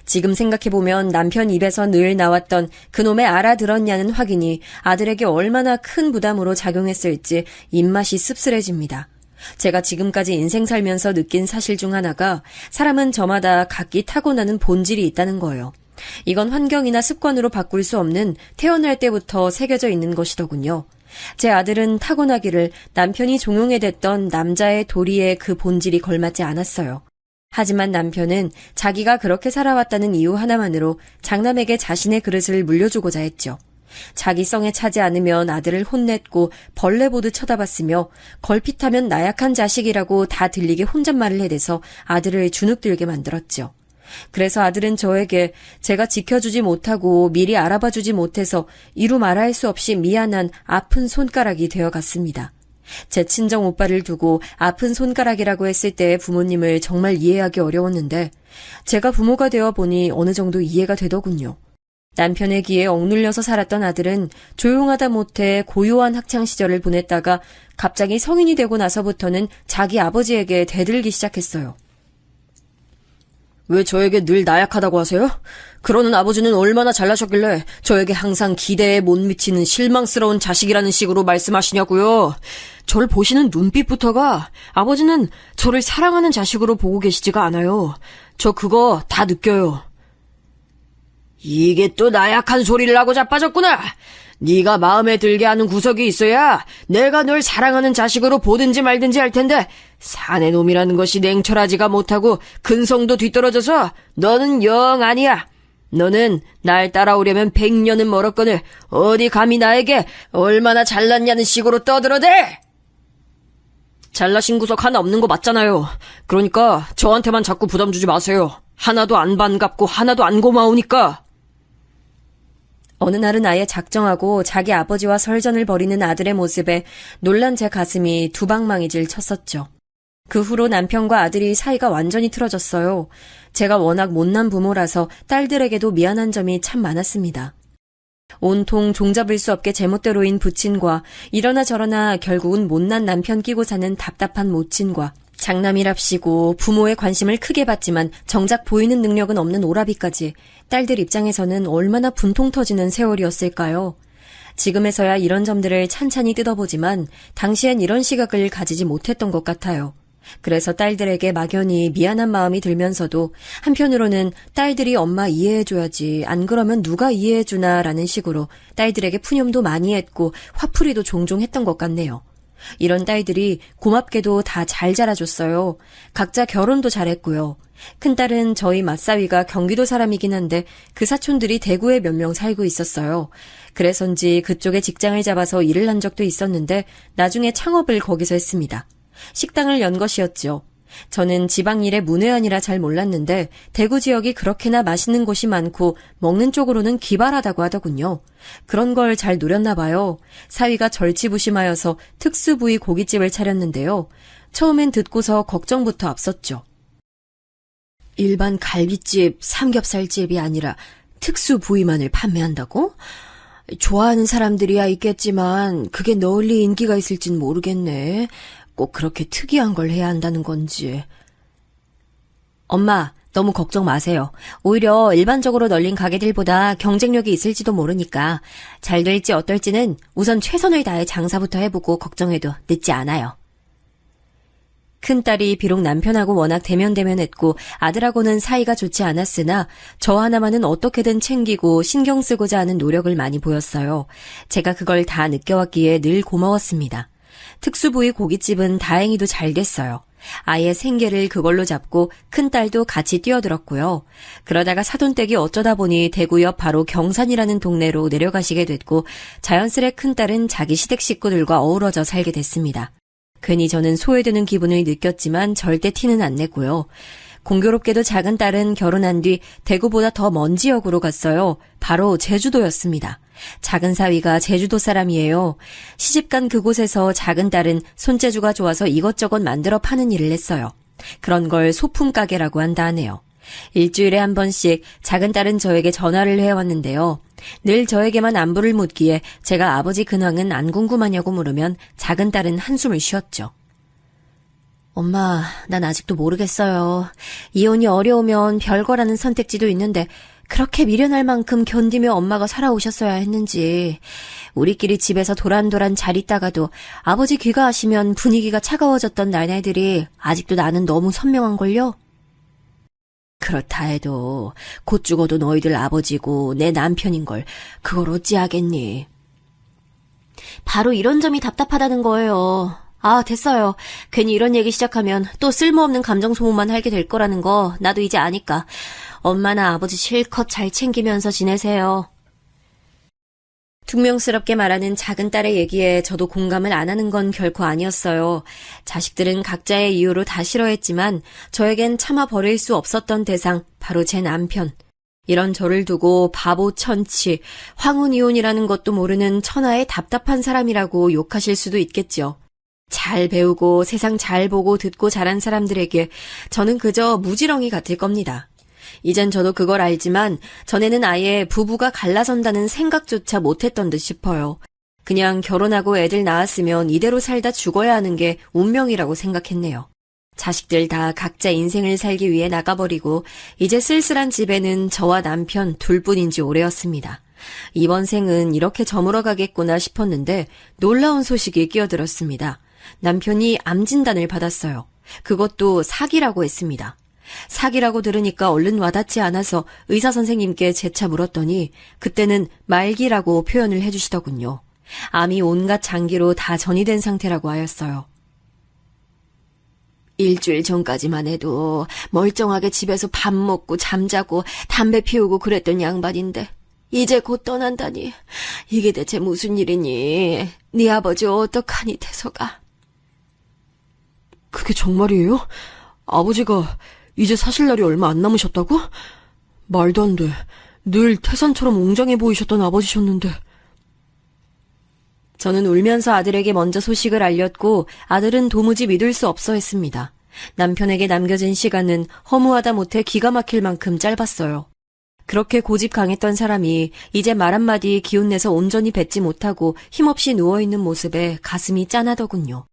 지금 생각해보면 남편 입에서 늘 나왔던 그놈의 알아들었냐는 확인이 아들에게 얼마나 큰 부담으로 작용했을지 입맛이 씁쓸해집니다. 제가 지금까지 인생 살면서 느낀 사실 중 하나가 사람은 저마다 각기 타고나는 본질이 있다는 거예요. 이건 환경이나 습관으로 바꿀 수 없는 태어날 때부터 새겨져 있는 것이더군요. 제 아들은 타고나기를 남편이 종용해댔던 남자의 도리에 그 본질이 걸맞지 않았어요. 하지만 남편은 자기가 그렇게 살아왔다는 이유 하나만으로 장남에게 자신의 그릇을 물려주고자 했죠. 자기 성에 차지 않으면 아들을 혼냈고 벌레 보듯 쳐다봤으며 걸핏하면 나약한 자식이라고 다 들리게 혼잣말을 해대서 아들을 주눅들게 만들었죠. 그래서 아들은 저에게 제가 지켜주지 못하고 미리 알아봐주지 못해서 이루 말할 수 없이 미안한 아픈 손가락이 되어갔습니다. 제 친정 오빠를 두고 아픈 손가락이라고 했을 때의 부모님을 정말 이해하기 어려웠는데 제가 부모가 되어 보니 어느 정도 이해가 되더군요. 남편의 기에 억눌려서 살았던 아들은 조용하다 못해 고요한 학창시절을 보냈다가 갑자기 성인이 되고 나서부터는 자기 아버지에게 대들기 시작했어요. 왜 저에게 늘 나약하다고 하세요? 그러는 아버지는 얼마나 잘나셨길래 저에게 항상 기대에 못 미치는 실망스러운 자식이라는 식으로 말씀하시냐고요. 저를 보시는 눈빛부터가 아버지는 저를 사랑하는 자식으로 보고 계시지가 않아요. 저 그거 다 느껴요. 이게 또 나약한 소리를 하고 자빠졌구나. 네가 마음에 들게 하는 구석이 있어야 내가 널 사랑하는 자식으로 보든지 말든지 할 텐데 사내 놈이라는 것이 냉철하지가 못하고 근성도 뒤떨어져서 너는 영 아니야. 너는 날 따라오려면 100년은 멀었거늘 어디 감히 나에게 얼마나 잘났냐는 식으로 떠들어대. 잘나신 구석 하나 없는 거 맞잖아요. 그러니까 저한테만 자꾸 부담 주지 마세요. 하나도 안 반갑고 하나도 안 고마우니까. 어느 날은 아예 작정하고 자기 아버지와 설전을 벌이는 아들의 모습에 놀란 제 가슴이 두방망이질 쳤었죠. 그 후로 남편과 아들이 사이가 완전히 틀어졌어요. 제가 워낙 못난 부모라서 딸들에게도 미안한 점이 참 많았습니다. 온통 종잡을 수 없게 제멋대로인 부친과 이러나 저러나 결국은 못난 남편 끼고 사는 답답한 모친과 장남이랍시고 부모의 관심을 크게 받지만 정작 보이는 능력은 없는 오라비까지 딸들 입장에서는 얼마나 분통 터지는 세월이었을까요? 지금에서야 이런 점들을 찬찬히 뜯어보지만 당시엔 이런 시각을 가지지 못했던 것 같아요. 그래서 딸들에게 막연히 미안한 마음이 들면서도 한편으로는 딸들이 엄마 이해해줘야지 안 그러면 누가 이해해주나 라는 식으로 딸들에게 푸념도 많이 했고 화풀이도 종종 했던 것 같네요. 이런 딸들이 고맙게도 다 잘 자라줬어요. 각자 결혼도 잘했고요. 큰딸은 저희 맞사위가 경기도 사람이긴 한데 그 사촌들이 대구에 몇 명 살고 있었어요. 그래서인지 그쪽에 직장을 잡아서 일을 한 적도 있었는데 나중에 창업을 거기서 했습니다. 식당을 연 것이었죠. 저는 지방 일의 문외한이라 잘 몰랐는데 대구 지역이 그렇게나 맛있는 곳이 많고 먹는 쪽으로는 기발하다고 하더군요. 그런 걸 잘 노렸나 봐요. 사위가 절치부심하여서 특수부위 고깃집을 차렸는데요. 처음엔 듣고서 걱정부터 앞섰죠. 일반 갈비집, 삼겹살집이 아니라 특수부위만을 판매한다고? 좋아하는 사람들이야 있겠지만 그게 널리 인기가 있을진 모르겠네. 꼭 그렇게 특이한 걸 해야 한다는 건지. 엄마, 너무 걱정 마세요. 오히려 일반적으로 널린 가게들보다 경쟁력이 있을지도 모르니까 잘 될지 어떨지는 우선 최선을 다해 장사부터 해보고 걱정해도 늦지 않아요. 큰딸이 비록 남편하고 워낙 대면대면했고 아들하고는 사이가 좋지 않았으나 저 하나만은 어떻게든 챙기고 신경 쓰고자 하는 노력을 많이 보였어요. 제가 그걸 다 느껴왔기에 늘 고마웠습니다. 특수부위 고깃집은 다행히도 잘 됐어요. 아예 생계를 그걸로 잡고 큰딸도 같이 뛰어들었고요. 그러다가 사돈댁이 어쩌다 보니 대구 옆 바로 경산이라는 동네로 내려가시게 됐고 자연스레 큰딸은 자기 시댁 식구들과 어우러져 살게 됐습니다. 괜히 저는 소외되는 기분을 느꼈지만 절대 티는 안 내고요. 공교롭게도 작은 딸은 결혼한 뒤 대구보다 더 먼 지역으로 갔어요. 바로 제주도였습니다. 작은 사위가 제주도 사람이에요. 시집간 그곳에서 작은 딸은 손재주가 좋아서 이것저것 만들어 파는 일을 했어요. 그런 걸 소품 가게라고 한다 하네요. 일주일에 한 번씩 작은 딸은 저에게 전화를 해왔는데요. 늘 저에게만 안부를 묻기에 제가 아버지 근황은 안 궁금하냐고 물으면 작은 딸은 한숨을 쉬었죠. 엄마, 난 아직도 모르겠어요. 이혼이 어려우면 별거라는 선택지도 있는데 그렇게 미련할 만큼 견디며 엄마가 살아오셨어야 했는지. 우리끼리 집에서 도란도란 잘 있다가도 아버지 귀가하시면 분위기가 차가워졌던 나날들이 아직도 나는 너무 선명한걸요? 그렇다 해도 곧 죽어도 너희들 아버지고 내 남편인걸 그걸 어찌하겠니? 바로 이런 점이 답답하다는 거예요. 아, 됐어요. 괜히 이런 얘기 시작하면 또 쓸모없는 감정 소모만 하게 될 거라는 거 나도 이제 아니까. 엄마나 아버지 실컷 잘 챙기면서 지내세요. 퉁명스럽게 말하는 작은 딸의 얘기에 저도 공감을 안 하는 건 결코 아니었어요. 자식들은 각자의 이유로 다 싫어했지만 저에겐 참아 버릴 수 없었던 대상, 바로 제 남편. 이런 저를 두고 바보 천치, 황혼이혼이라는 것도 모르는 천하의 답답한 사람이라고 욕하실 수도 있겠죠. 잘 배우고 세상 잘 보고 듣고 자란 사람들에게 저는 그저 무지렁이 같을 겁니다. 이젠 저도 그걸 알지만 전에는 아예 부부가 갈라선다는 생각조차 못했던 듯 싶어요. 그냥 결혼하고 애들 낳았으면 이대로 살다 죽어야 하는 게 운명이라고 생각했네요. 자식들 다 각자 인생을 살기 위해 나가버리고 이제 쓸쓸한 집에는 저와 남편 둘뿐인지 오래였습니다. 이번 생은 이렇게 저물어가겠구나 싶었는데 놀라운 소식이 끼어들었습니다. 남편이 암 진단을 받았어요. 그것도 사기라고 했습니다. 사기라고 들으니까 얼른 와닿지 않아서 의사 선생님께 재차 물었더니 그때는 말기라고 표현을 해주시더군요. 암이 온갖 장기로 다 전이된 상태라고 하였어요. 일주일 전까지만 해도 멀쩡하게 집에서 밥 먹고 잠자고 담배 피우고 그랬던 양반인데 이제 곧 떠난다니 이게 대체 무슨 일이니? 네 아버지 어떡하니 태서가? 그게 정말이에요? 아버지가 이제 사실 날이 얼마 안 남으셨다고? 말도 안 돼. 늘 태산처럼 웅장해 보이셨던 아버지셨는데. 저는 울면서 아들에게 먼저 소식을 알렸고 아들은 도무지 믿을 수 없어 했습니다. 남편에게 남겨진 시간은 허무하다 못해 기가 막힐 만큼 짧았어요. 그렇게 고집 강했던 사람이 이제 말 한마디 기운내서 온전히 뱉지 못하고 힘없이 누워있는 모습에 가슴이 짠하더군요.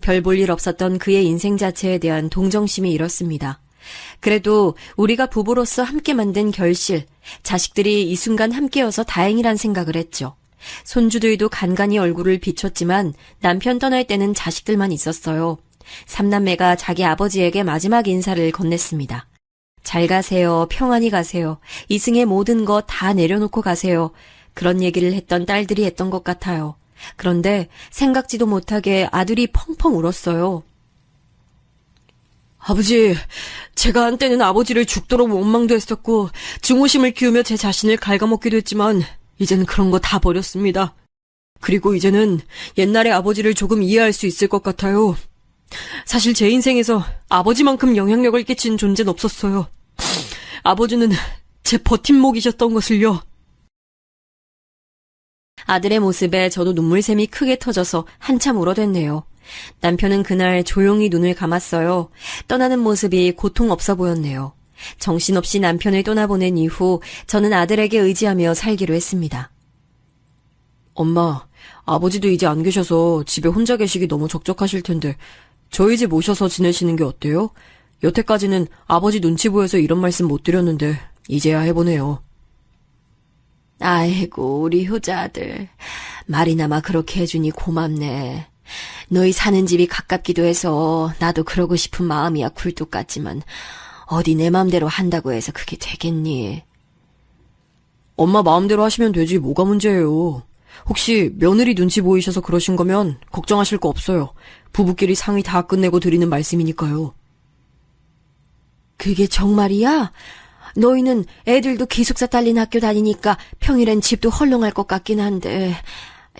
별 볼 일 없었던 그의 인생 자체에 대한 동정심이 일었습니다. 그래도 우리가 부부로서 함께 만든 결실, 자식들이 이 순간 함께여서 다행이란 생각을 했죠. 손주들도 간간히 얼굴을 비췄지만 남편 떠날 때는 자식들만 있었어요. 삼남매가 자기 아버지에게 마지막 인사를 건넸습니다. 잘 가세요. 평안히 가세요. 이승의 모든 거 다 내려놓고 가세요. 그런 얘기를 했던 딸들이 했던 것 같아요. 그런데 생각지도 못하게 아들이 펑펑 울었어요. 아버지, 제가 한때는 아버지를 죽도록 원망도 했었고 증오심을 키우며 제 자신을 갉아먹기도 했지만 이제는 그런 거 다 버렸습니다. 그리고 이제는 옛날의 아버지를 조금 이해할 수 있을 것 같아요. 사실 제 인생에서 아버지만큼 영향력을 끼친 존재는 없었어요. 아버지는 제 버팀목이셨던 것을요. 아들의 모습에 저도 눈물샘이 크게 터져서 한참 울어댔네요. 남편은 그날 조용히 눈을 감았어요. 떠나는 모습이 고통 없어 보였네요. 정신없이 남편을 떠나보낸 이후 저는 아들에게 의지하며 살기로 했습니다. 엄마, 아버지도 이제 안 계셔서 집에 혼자 계시기 너무 적적하실 텐데 저희 집 오셔서 지내시는 게 어때요? 여태까지는 아버지 눈치 보여서 이런 말씀 못 드렸는데 이제야 해보네요. 아이고, 우리 효자 아들. 말이나마 그렇게 해주니 고맙네. 너희 사는 집이 가깝기도 해서 나도 그러고 싶은 마음이야 굴뚝 같지만 어디 내 맘대로 한다고 해서 그게 되겠니? 엄마 마음대로 하시면 되지 뭐가 문제예요. 혹시 며느리 눈치 보이셔서 그러신 거면 걱정하실 거 없어요. 부부끼리 상의 다 끝내고 드리는 말씀이니까요. 그게 정말이야? 너희는 애들도 기숙사 딸린 학교 다니니까 평일엔 집도 헐렁할 것 같긴 한데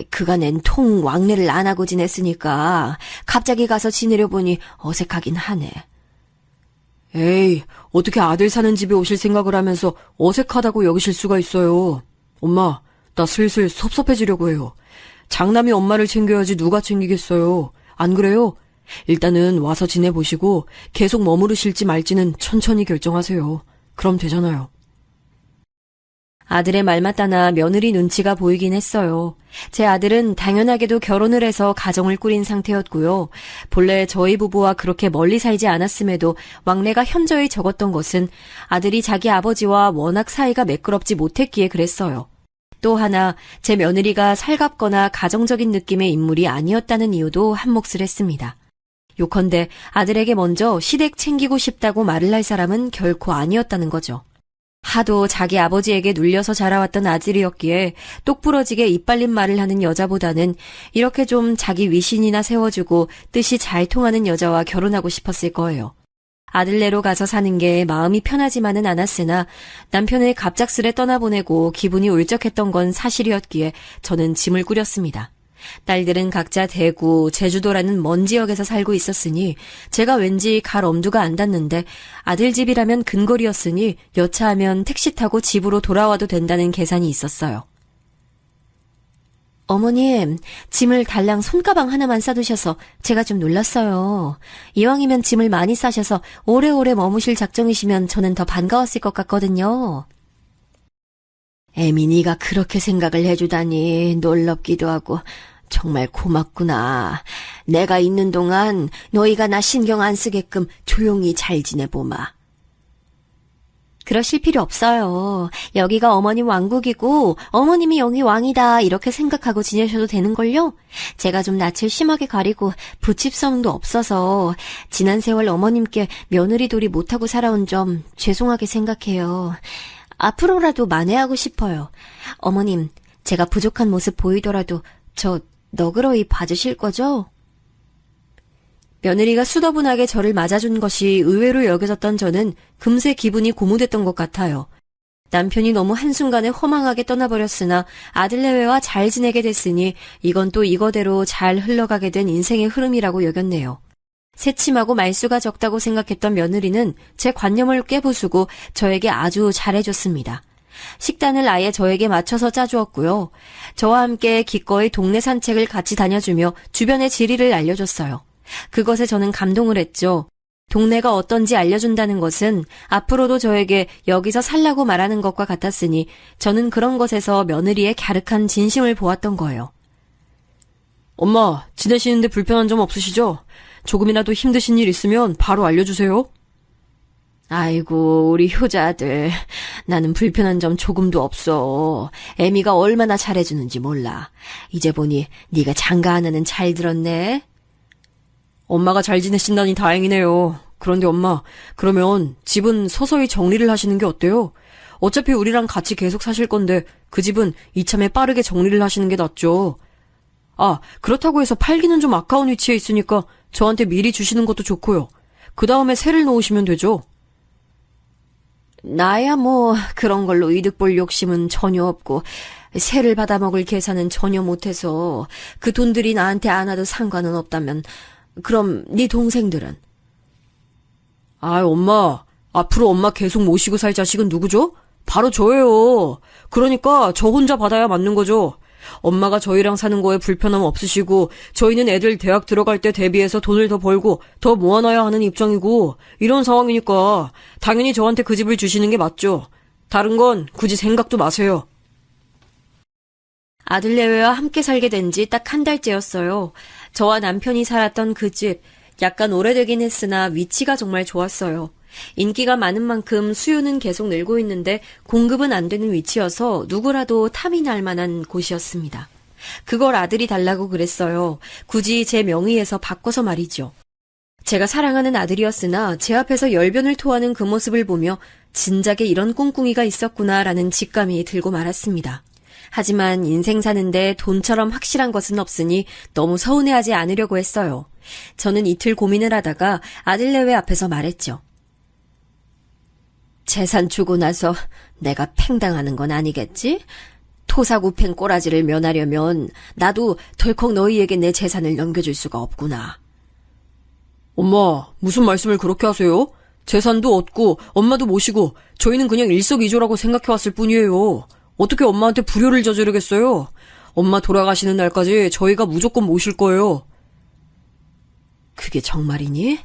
그간엔 통 왕래를 안 하고 지냈으니까 갑자기 가서 지내려 보니 어색하긴 하네. 에이, 어떻게 아들 사는 집에 오실 생각을 하면서 어색하다고 여기실 수가 있어요. 엄마, 나 슬슬 섭섭해지려고 해요. 장남이 엄마를 챙겨야지 누가 챙기겠어요. 안 그래요? 일단은 와서 지내보시고 계속 머무르실지 말지는 천천히 결정하세요. 그럼 되잖아요. 아들의 말 맞다나 며느리 눈치가 보이긴 했어요. 제 아들은 당연하게도 결혼을 해서 가정을 꾸린 상태였고요. 본래 저희 부부와 그렇게 멀리 살지 않았음에도 왕래가 현저히 적었던 것은 아들이 자기 아버지와 워낙 사이가 매끄럽지 못했기에 그랬어요. 또 하나 제 며느리가 살갑거나 가정적인 느낌의 인물이 아니었다는 이유도 한몫을 했습니다. 요컨대 아들에게 먼저 시댁 챙기고 싶다고 말을 할 사람은 결코 아니었다는 거죠. 하도 자기 아버지에게 눌려서 자라왔던 아들이었기에 똑부러지게 이빨린 말을 하는 여자보다는 이렇게 좀 자기 위신이나 세워주고 뜻이 잘 통하는 여자와 결혼하고 싶었을 거예요. 아들네로 가서 사는 게 마음이 편하지만은 않았으나 남편을 갑작스레 떠나보내고 기분이 울적했던 건 사실이었기에 저는 짐을 꾸렸습니다. 딸들은 각자 대구, 제주도라는 먼 지역에서 살고 있었으니 제가 왠지 갈 엄두가 안 닿는데 아들 집이라면 근거리였으니 여차하면 택시 타고 집으로 돌아와도 된다는 계산이 있었어요. 어머님, 짐을 달랑 손가방 하나만 싸두셔서 제가 좀 놀랐어요. 이왕이면 짐을 많이 싸셔서 오래오래 머무실 작정이시면 저는 더 반가웠을 것 같거든요. 애민이가 그렇게 생각을 해주다니 놀랍기도 하고 정말 고맙구나. 내가 있는 동안 너희가 나 신경 안 쓰게끔 조용히 잘 지내보마. 그러실 필요 없어요. 여기가 어머님 왕국이고 어머님이 여기 왕이다 이렇게 생각하고 지내셔도 되는걸요? 제가 좀 낯을 심하게 가리고 부칩성도 없어서 지난 세월 어머님께 며느리 도리 못하고 살아온 점 죄송하게 생각해요. 앞으로라도 만회하고 싶어요. 어머님, 제가 부족한 모습 보이더라도 저 너그러이 봐주실 거죠? 며느리가 수더분하게 저를 맞아준 것이 의외로 여겨졌던 저는 금세 기분이 고무됐던 것 같아요. 남편이 너무 한순간에 허망하게 떠나버렸으나 아들내외와 잘 지내게 됐으니 이건 또 이거대로 잘 흘러가게 된 인생의 흐름이라고 여겼네요. 새침하고 말수가 적다고 생각했던 며느리는 제 관념을 깨부수고 저에게 아주 잘해줬습니다. 식단을 아예 저에게 맞춰서 짜주었고요. 저와 함께 기꺼이 동네 산책을 같이 다녀주며 주변의 지리를 알려줬어요. 그것에 저는 감동을 했죠. 동네가 어떤지 알려준다는 것은 앞으로도 저에게 여기서 살라고 말하는 것과 같았으니 저는 그런 것에서 며느리의 갸륵한 진심을 보았던 거예요. 엄마, 지내시는데 불편한 점 없으시죠? 조금이라도 힘드신 일 있으면 바로 알려주세요. 아이고, 우리 효자들. 나는 불편한 점 조금도 없어. 애미가 얼마나 잘해주는지 몰라. 이제 보니 네가 장가 하나는 잘 들었네. 엄마가 잘 지내신다니 다행이네요. 그런데 엄마, 그러면 집은 서서히 정리를 하시는 게 어때요? 어차피 우리랑 같이 계속 사실 건데 그 집은 이참에 빠르게 정리를 하시는 게 낫죠. 아, 그렇다고 해서 팔기는 좀 아까운 위치에 있으니까 저한테 미리 주시는 것도 좋고요. 그 다음에 새를 놓으시면 되죠. 나야 뭐 그런 걸로 이득 볼 욕심은 전혀 없고 새를 받아먹을 계산은 전혀 못해서 그 돈들이 나한테 안 와도 상관은 없다면 그럼 네 동생들은? 아, 엄마, 앞으로 엄마 계속 모시고 살 자식은 누구죠? 바로 저예요. 그러니까 저 혼자 받아야 맞는 거죠. 엄마가 저희랑 사는 거에 불편함 없으시고 저희는 애들 대학 들어갈 때 대비해서 돈을 더 벌고 더 모아놔야 하는 입장이고 이런 상황이니까 당연히 저한테 그 집을 주시는 게 맞죠. 다른 건 굳이 생각도 마세요. 아들내외와 함께 살게 된 지 딱 한 달째였어요. 저와 남편이 살았던 그 집, 약간 오래되긴 했으나 위치가 정말 좋았어요. 인기가 많은 만큼 수요는 계속 늘고 있는데 공급은 안 되는 위치여서 누구라도 탐이 날 만한 곳이었습니다. 그걸 아들이 달라고 그랬어요. 굳이 제 명의에서 바꿔서 말이죠. 제가 사랑하는 아들이었으나 제 앞에서 열변을 토하는 그 모습을 보며 진작에 이런 꿍꿍이가 있었구나라는 직감이 들고 말았습니다. 하지만 인생 사는데 돈처럼 확실한 것은 없으니 너무 서운해하지 않으려고 했어요. 저는 이틀 고민을 하다가 아들내외 앞에서 말했죠. 재산 주고 나서 내가 팽당하는 건 아니겠지? 토사구팽 꼬라지를 면하려면 나도 덜컥 너희에게 내 재산을 넘겨줄 수가 없구나. 엄마, 무슨 말씀을 그렇게 하세요? 재산도 얻고 엄마도 모시고 저희는 그냥 일석이조라고 생각해왔을 뿐이에요. 어떻게 엄마한테 불효를 저지르겠어요? 엄마 돌아가시는 날까지 저희가 무조건 모실 거예요. 그게 정말이니?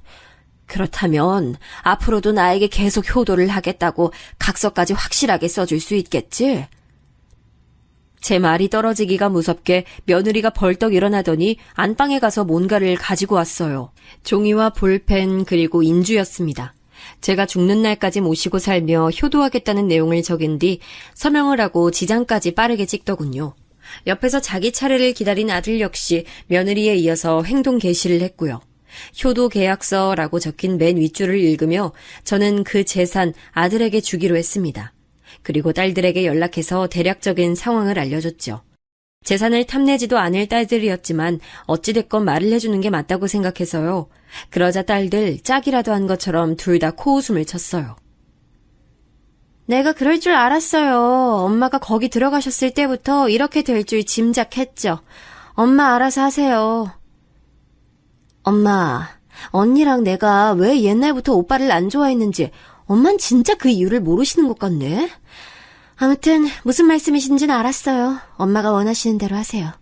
그렇다면 앞으로도 나에게 계속 효도를 하겠다고 각서까지 확실하게 써줄 수 있겠지? 제 말이 떨어지기가 무섭게 며느리가 벌떡 일어나더니 안방에 가서 뭔가를 가지고 왔어요. 종이와 볼펜 그리고 인주였습니다. 제가 죽는 날까지 모시고 살며 효도하겠다는 내용을 적은 뒤 서명을 하고 지장까지 빠르게 찍더군요. 옆에서 자기 차례를 기다린 아들 역시 며느리에 이어서 행동 개시를 했고요. 효도 계약서라고 적힌 맨 윗줄을 읽으며 저는 그 재산 아들에게 주기로 했습니다. 그리고 딸들에게 연락해서 대략적인 상황을 알려줬죠. 재산을 탐내지도 않을 딸들이었지만 어찌됐건 말을 해주는 게 맞다고 생각해서요. 그러자 딸들 짝이라도 한 것처럼 둘 다 코웃음을 쳤어요. 내가 그럴 줄 알았어요. 엄마가 거기 들어가셨을 때부터 이렇게 될 줄 짐작했죠. 엄마 알아서 하세요. 엄마, 언니랑 내가 왜 옛날부터 오빠를 안 좋아했는지 엄만 진짜 그 이유를 모르시는 것 같네. 아무튼 무슨 말씀이신지는 알았어요. 엄마가 원하시는 대로 하세요.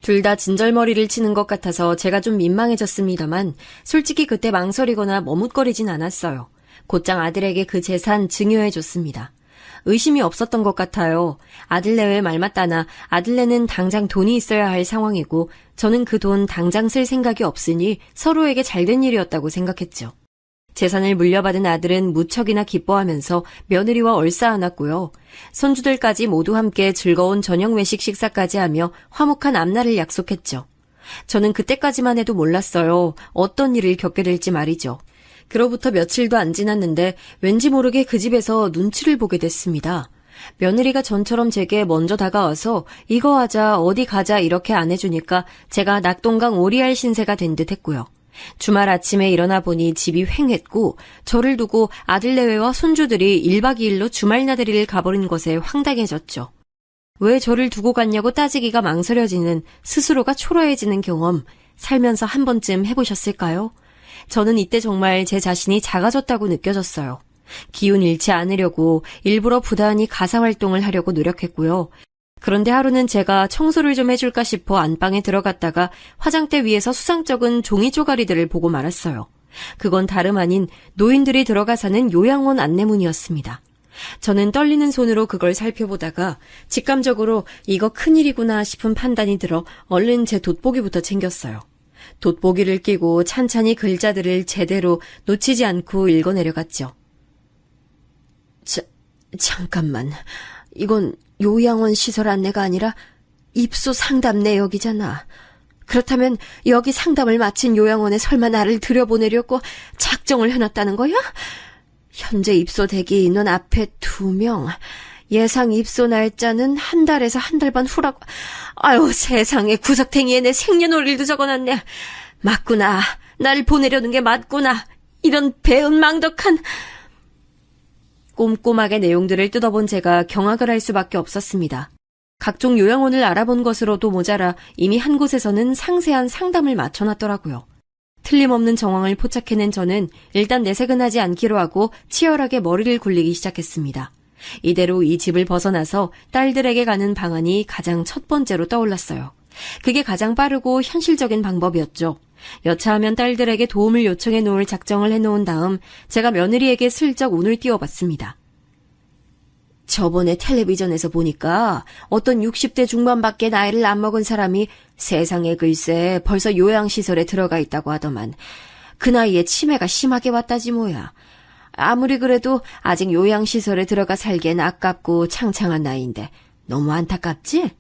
둘 다 진절머리를 치는 것 같아서 제가 좀 민망해졌습니다만 솔직히 그때 망설이거나 머뭇거리진 않았어요. 곧장 아들에게 그 재산 증여해줬습니다. 의심이 없었던 것 같아요. 아들내외 말 맞다나 아들내는 당장 돈이 있어야 할 상황이고 저는 그 돈 당장 쓸 생각이 없으니 서로에게 잘된 일이었다고 생각했죠. 재산을 물려받은 아들은 무척이나 기뻐하면서 며느리와 얼싸안았고요. 손주들까지 모두 함께 즐거운 저녁 외식 식사까지 하며 화목한 앞날을 약속했죠. 저는 그때까지만 해도 몰랐어요. 어떤 일을 겪게 될지 말이죠. 그로부터 며칠도 안 지났는데 왠지 모르게 그 집에서 눈치를 보게 됐습니다. 며느리가 전처럼 제게 먼저 다가와서 이거 하자 어디 가자 이렇게 안 해주니까 제가 낙동강 오리알 신세가 된 듯 했고요. 주말 아침에 일어나 보니 집이 휑했고 저를 두고 아들내외와 손주들이 1박 2일로 주말 나들이를 가버린 것에 황당해졌죠. 왜 저를 두고 갔냐고 따지기가 망설여지는 스스로가 초라해지는 경험 살면서 한 번쯤 해보셨을까요? 저는 이때 정말 제 자신이 작아졌다고 느껴졌어요. 기운 잃지 않으려고 일부러 부단히 가사활동을 하려고 노력했고요. 그런데 하루는 제가 청소를 좀 해줄까 싶어 안방에 들어갔다가 화장대 위에서 수상쩍은 종이 쪼가리들을 보고 말았어요. 그건 다름 아닌 노인들이 들어가 사는 요양원 안내문이었습니다. 저는 떨리는 손으로 그걸 살펴보다가 직감적으로 이거 큰일이구나 싶은 판단이 들어 얼른 제 돋보기부터 챙겼어요. 돋보기를 끼고 찬찬히 글자들을 제대로 놓치지 않고 읽어내려갔죠. 잠깐만. 이건 요양원 시설 안내가 아니라 입소 상담 내역이잖아. 그렇다면 여기 상담을 마친 요양원에 설마 나를 들여보내려고 작정을 해놨다는 거야? 현재 입소 대기 인원 앞에 2명. 예상 입소 날짜는 1달에서 1달 반 후라고. 아유 세상에 구석탱이에 내 생년월일도 적어놨네. 맞구나. 나를 보내려는 게 맞구나. 이런 배은망덕한... 꼼꼼하게 내용들을 뜯어본 제가 경악을 할 수밖에 없었습니다. 각종 요양원을 알아본 것으로도 모자라 이미 한 곳에서는 상세한 상담을 맞춰놨더라고요. 틀림없는 정황을 포착해낸 저는 일단 내색은 하지 않기로 하고 치열하게 머리를 굴리기 시작했습니다. 이대로 이 집을 벗어나서 딸들에게 가는 방안이 가장 첫 번째로 떠올랐어요. 그게 가장 빠르고 현실적인 방법이었죠. 여차하면 딸들에게 도움을 요청해 놓을 작정을 해놓은 다음 제가 며느리에게 슬쩍 운을 띄워봤습니다. 저번에 텔레비전에서 보니까 어떤 60대 중반밖에 나이를 안 먹은 사람이 세상에 글쎄 벌써 요양시설에 들어가 있다고 하더만 그 나이에 치매가 심하게 왔다지 뭐야. 아무리 그래도 아직 요양시설에 들어가 살기엔 아깝고 창창한 나이인데 너무 안타깝지?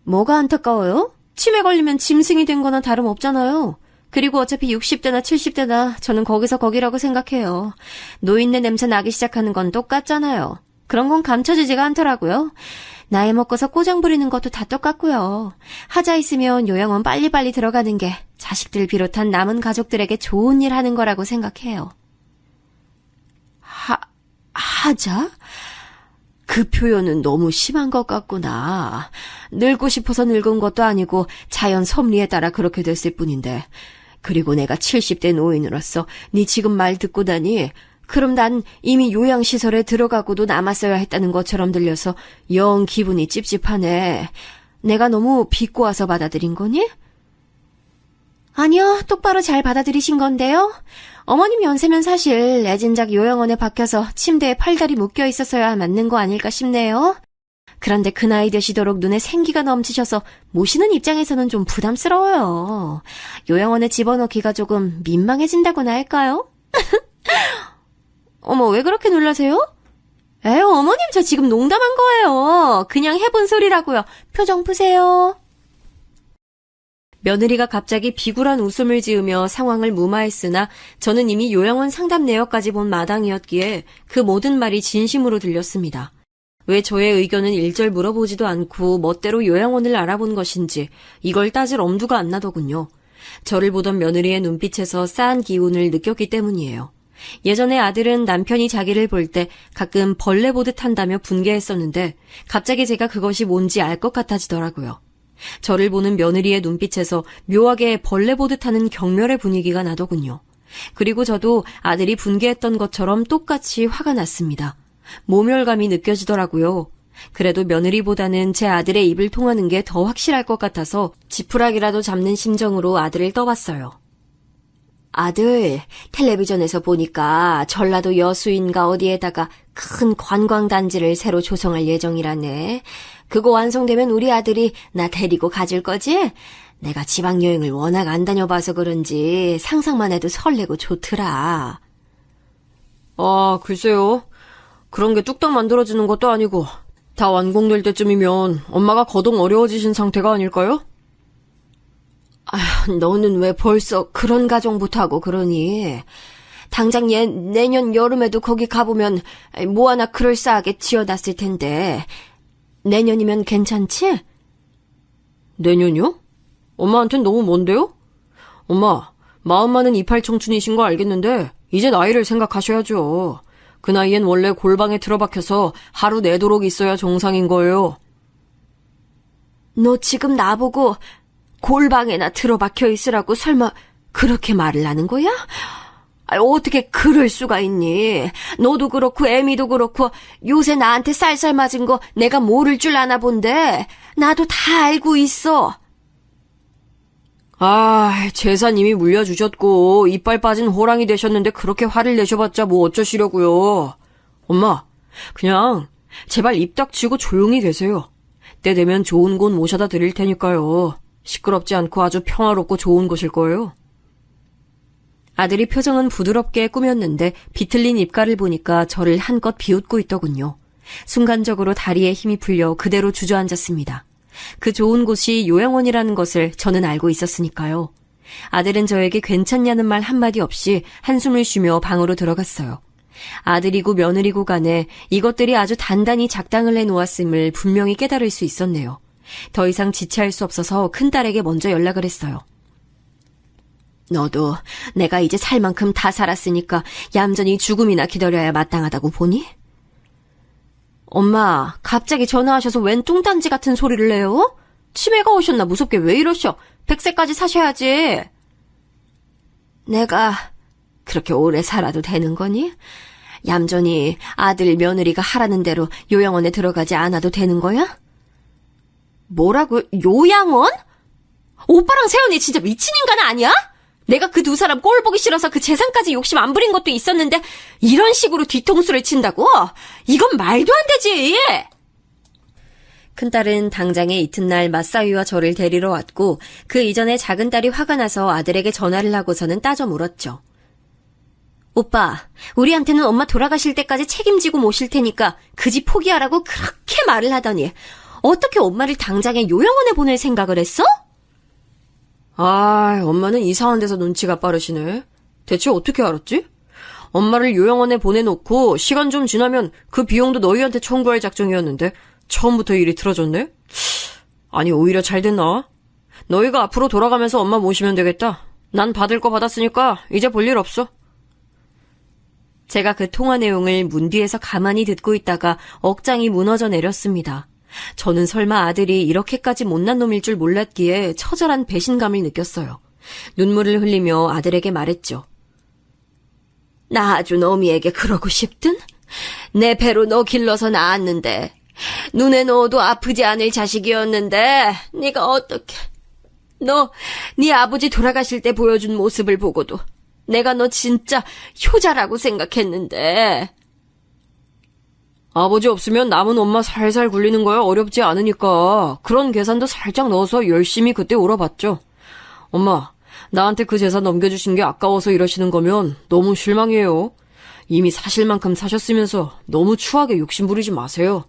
뭐가 안타까워요? 치매 걸리면 짐승이 된 거나 다름없잖아요. 그리고 어차피 60대나 70대나 저는 거기서 거기라고 생각해요. 노인네 냄새 나기 시작하는 건 똑같잖아요. 그런 건 감춰지지가 않더라고요. 나이 먹고서 꼬장 부리는 것도 다 똑같고요. 하자 있으면 요양원 빨리빨리 들어가는 게 자식들 비롯한 남은 가족들에게 좋은 일 하는 거라고 생각해요. 하자? 그 표현은 너무 심한 것 같구나. 늙고 싶어서 늙은 것도 아니고 자연 섭리에 따라 그렇게 됐을 뿐인데. 그리고 내가 70대 노인으로서 네 지금 말 듣고 다니 그럼 난 이미 요양시설에 들어가고도 남았어야 했다는 것처럼 들려서 영 기분이 찝찝하네. 내가 너무 비꼬아서 받아들인 거니? 아니요, 똑바로 잘 받아들이신 건데요. 어머님 연세면 사실 애진작 요양원에 박혀서 침대에 팔다리 묶여 있었어야 맞는 거 아닐까 싶네요. 그런데 그 나이 되시도록 눈에 생기가 넘치셔서 모시는 입장에서는 좀 부담스러워요. 요양원에 집어넣기가 조금 민망해진다고나 할까요? 어머, 왜 그렇게 놀라세요? 에휴, 어머님 저 지금 농담한 거예요. 그냥 해본 소리라고요. 표정 푸세요. 며느리가 갑자기 비굴한 웃음을 지으며 상황을 무마했으나 저는 이미 요양원 상담 내역까지 본 마당이었기에 그 모든 말이 진심으로 들렸습니다. 왜 저의 의견은 일절 물어보지도 않고 멋대로 요양원을 알아본 것인지 이걸 따질 엄두가 안 나더군요. 저를 보던 며느리의 눈빛에서 싸한 기운을 느꼈기 때문이에요. 예전에 아들은 남편이 자기를 볼 때 가끔 벌레 보듯 한다며 분개했었는데 갑자기 제가 그것이 뭔지 알 것 같아지더라고요. 저를 보는 며느리의 눈빛에서 묘하게 벌레 보듯 하는 경멸의 분위기가 나더군요. 그리고 저도 아들이 분개했던 것처럼 똑같이 화가 났습니다. 모멸감이 느껴지더라고요. 그래도 며느리보다는 제 아들의 입을 통하는 게 더 확실할 것 같아서 지푸라기라도 잡는 심정으로 아들을 떠봤어요. 아들, 텔레비전에서 보니까 전라도 여수인가 어디에다가 큰 관광단지를 새로 조성할 예정이라네. 그거 완성되면 우리 아들이 나 데리고 가줄 거지? 내가 지방여행을 워낙 안 다녀봐서 그런지 상상만 해도 설레고 좋더라. 아, 글쎄요. 그런 게 뚝딱 만들어지는 것도 아니고 다 완공될 때쯤이면 엄마가 거동 어려워지신 상태가 아닐까요? 아휴, 너는 왜 벌써 그런 가정부터 하고 그러니? 당장 내년 여름에도 거기 가보면 뭐 하나 그럴싸하게 지어놨을 텐데 내년이면 괜찮지? 내년이요? 엄마한텐 너무 먼데요? 엄마, 마음 많은 이팔 청춘이신 거 알겠는데 이제 나이를 생각하셔야죠. 그 나이엔 원래 골방에 틀어박혀서 하루 내도록 있어야 정상인 거예요. 너 지금 나보고 골방에나 틀어박혀 있으라고 설마 그렇게 말을 하는 거야? 어떻게 그럴 수가 있니? 너도 그렇고 애미도 그렇고 요새 나한테 쌀쌀 맞은 거 내가 모를 줄 아나 본데 나도 다 알고 있어. 아, 재산 이미 물려주셨고 이빨 빠진 호랑이 되셨는데 그렇게 화를 내셔봤자 뭐 어쩌시려고요. 엄마, 그냥 제발 입 닥치고 조용히 계세요. 때 되면 좋은 곳 모셔다 드릴 테니까요. 시끄럽지 않고 아주 평화롭고 좋은 곳일 거예요. 아들이 표정은 부드럽게 꾸몄는데 비틀린 입가를 보니까 저를 한껏 비웃고 있더군요. 순간적으로 다리에 힘이 풀려 그대로 주저앉았습니다. 그 좋은 곳이 요양원이라는 것을 저는 알고 있었으니까요. 아들은 저에게 괜찮냐는 말 한마디 없이 한숨을 쉬며 방으로 들어갔어요. 아들이고 며느리고 간에 이것들이 아주 단단히 작당을 해놓았음을 분명히 깨달을 수 있었네요. 더 이상 지체할 수 없어서 큰딸에게 먼저 연락을 했어요. 너도 내가 이제 살 만큼 다 살았으니까 얌전히 죽음이나 기다려야 마땅하다고 보니? 엄마, 갑자기 전화하셔서 웬 뚱딴지 같은 소리를 내요? 치매가 오셨나 무섭게 왜 이러셔? 100세까지 사셔야지. 내가 그렇게 오래 살아도 되는 거니? 얌전히 아들 며느리가 하라는 대로 요양원에 들어가지 않아도 되는 거야? 뭐라고? 요양원? 오빠랑 세연이 진짜 미친 인간 아니야? 내가 그 두 사람 꼴 보기 싫어서 그 재산까지 욕심 안 부린 것도 있었는데 이런 식으로 뒤통수를 친다고? 이건 말도 안 되지. 큰딸은 당장에 이튿날 맞사위와 저를 데리러 왔고 그 이전에 작은딸이 화가 나서 아들에게 전화를 하고서는 따져 물었죠. 오빠, 우리한테는 엄마 돌아가실 때까지 책임지고 모실 테니까 그 집 포기하라고 그렇게 말을 하더니 어떻게 엄마를 당장에 요양원에 보낼 생각을 했어? 아, 엄마는 이상한 데서 눈치가 빠르시네. 대체 어떻게 알았지? 엄마를 요양원에 보내놓고 시간 좀 지나면 그 비용도 너희한테 청구할 작정이었는데 처음부터 일이 틀어졌네? 아니, 오히려 잘 됐나? 너희가 앞으로 돌아가면서 엄마 모시면 되겠다. 난 받을 거 받았으니까 이제 볼 일 없어. 제가 그 통화 내용을 문 뒤에서 가만히 듣고 있다가 억장이 무너져 내렸습니다. 저는 설마 아들이 이렇게까지 못난 놈일 줄 몰랐기에 처절한 배신감을 느꼈어요. 눈물을 흘리며 아들에게 말했죠. 나 아주 너미에게 그러고 싶든? 내 배로 너 길러서 낳았는데 눈에 넣어도 아프지 않을 자식이었는데 네가 어떻게... 너 네 아버지 돌아가실 때 보여준 모습을 보고도 내가 너 진짜 효자라고 생각했는데. 아버지 없으면 남은 엄마 살살 굴리는 거야 어렵지 않으니까 그런 계산도 살짝 넣어서 열심히 그때 울어봤죠. 엄마, 나한테 그 재산 넘겨주신 게 아까워서 이러시는 거면 너무 실망이에요. 이미 사실만큼 사셨으면서 너무 추하게 욕심 부리지 마세요.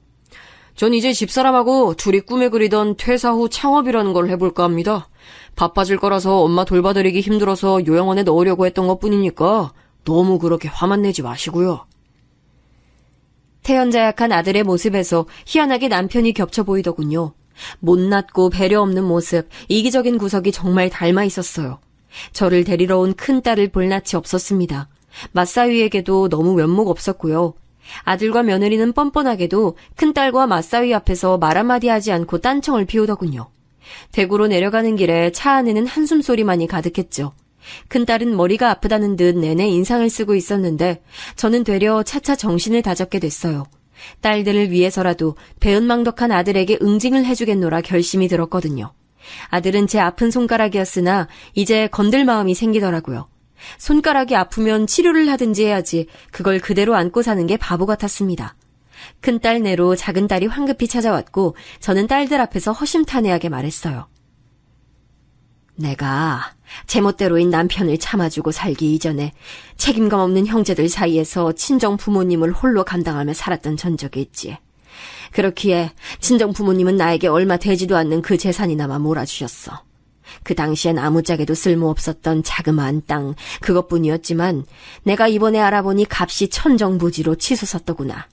전 이제 집사람하고 둘이 꿈에 그리던 퇴사 후 창업이라는 걸 해볼까 합니다. 바빠질 거라서 엄마 돌봐드리기 힘들어서 요양원에 넣으려고 했던 것뿐이니까 너무 그렇게 화만 내지 마시고요. 태연자약한 아들의 모습에서 희한하게 남편이 겹쳐 보이더군요. 못났고 배려 없는 모습, 이기적인 구석이 정말 닮아 있었어요. 저를 데리러 온 큰딸을 볼 낯이 없었습니다. 맞사위에게도 너무 면목 없었고요. 아들과 며느리는 뻔뻔하게도 큰딸과 맞사위 앞에서 말 한마디 하지 않고 딴청을 피우더군요. 대구로 내려가는 길에 차 안에는 한숨소리만이 가득했죠. 큰딸은 머리가 아프다는 듯 내내 인상을 쓰고 있었는데 저는 되려 차차 정신을 다잡게 됐어요. 딸들을 위해서라도 배은망덕한 아들에게 응징을 해주겠노라 결심이 들었거든요. 아들은 제 아픈 손가락이었으나 이제 건들 마음이 생기더라고요. 손가락이 아프면 치료를 하든지 해야지 그걸 그대로 안고 사는 게 바보 같았습니다. 큰딸 내로 작은딸이 황급히 찾아왔고 저는 딸들 앞에서 허심탄회하게 말했어요. 내가 제멋대로인 남편을 참아주고 살기 이전에 책임감 없는 형제들 사이에서 친정 부모님을 홀로 감당하며 살았던 전적이 있지. 그렇기에 친정 부모님은 나에게 얼마 되지도 않는 그 재산이나마 몰아주셨어. 그 당시엔 아무짝에도 쓸모없었던 자그마한 땅 그것뿐이었지만 내가 이번에 알아보니 값이 천정부지로 치솟았더구나.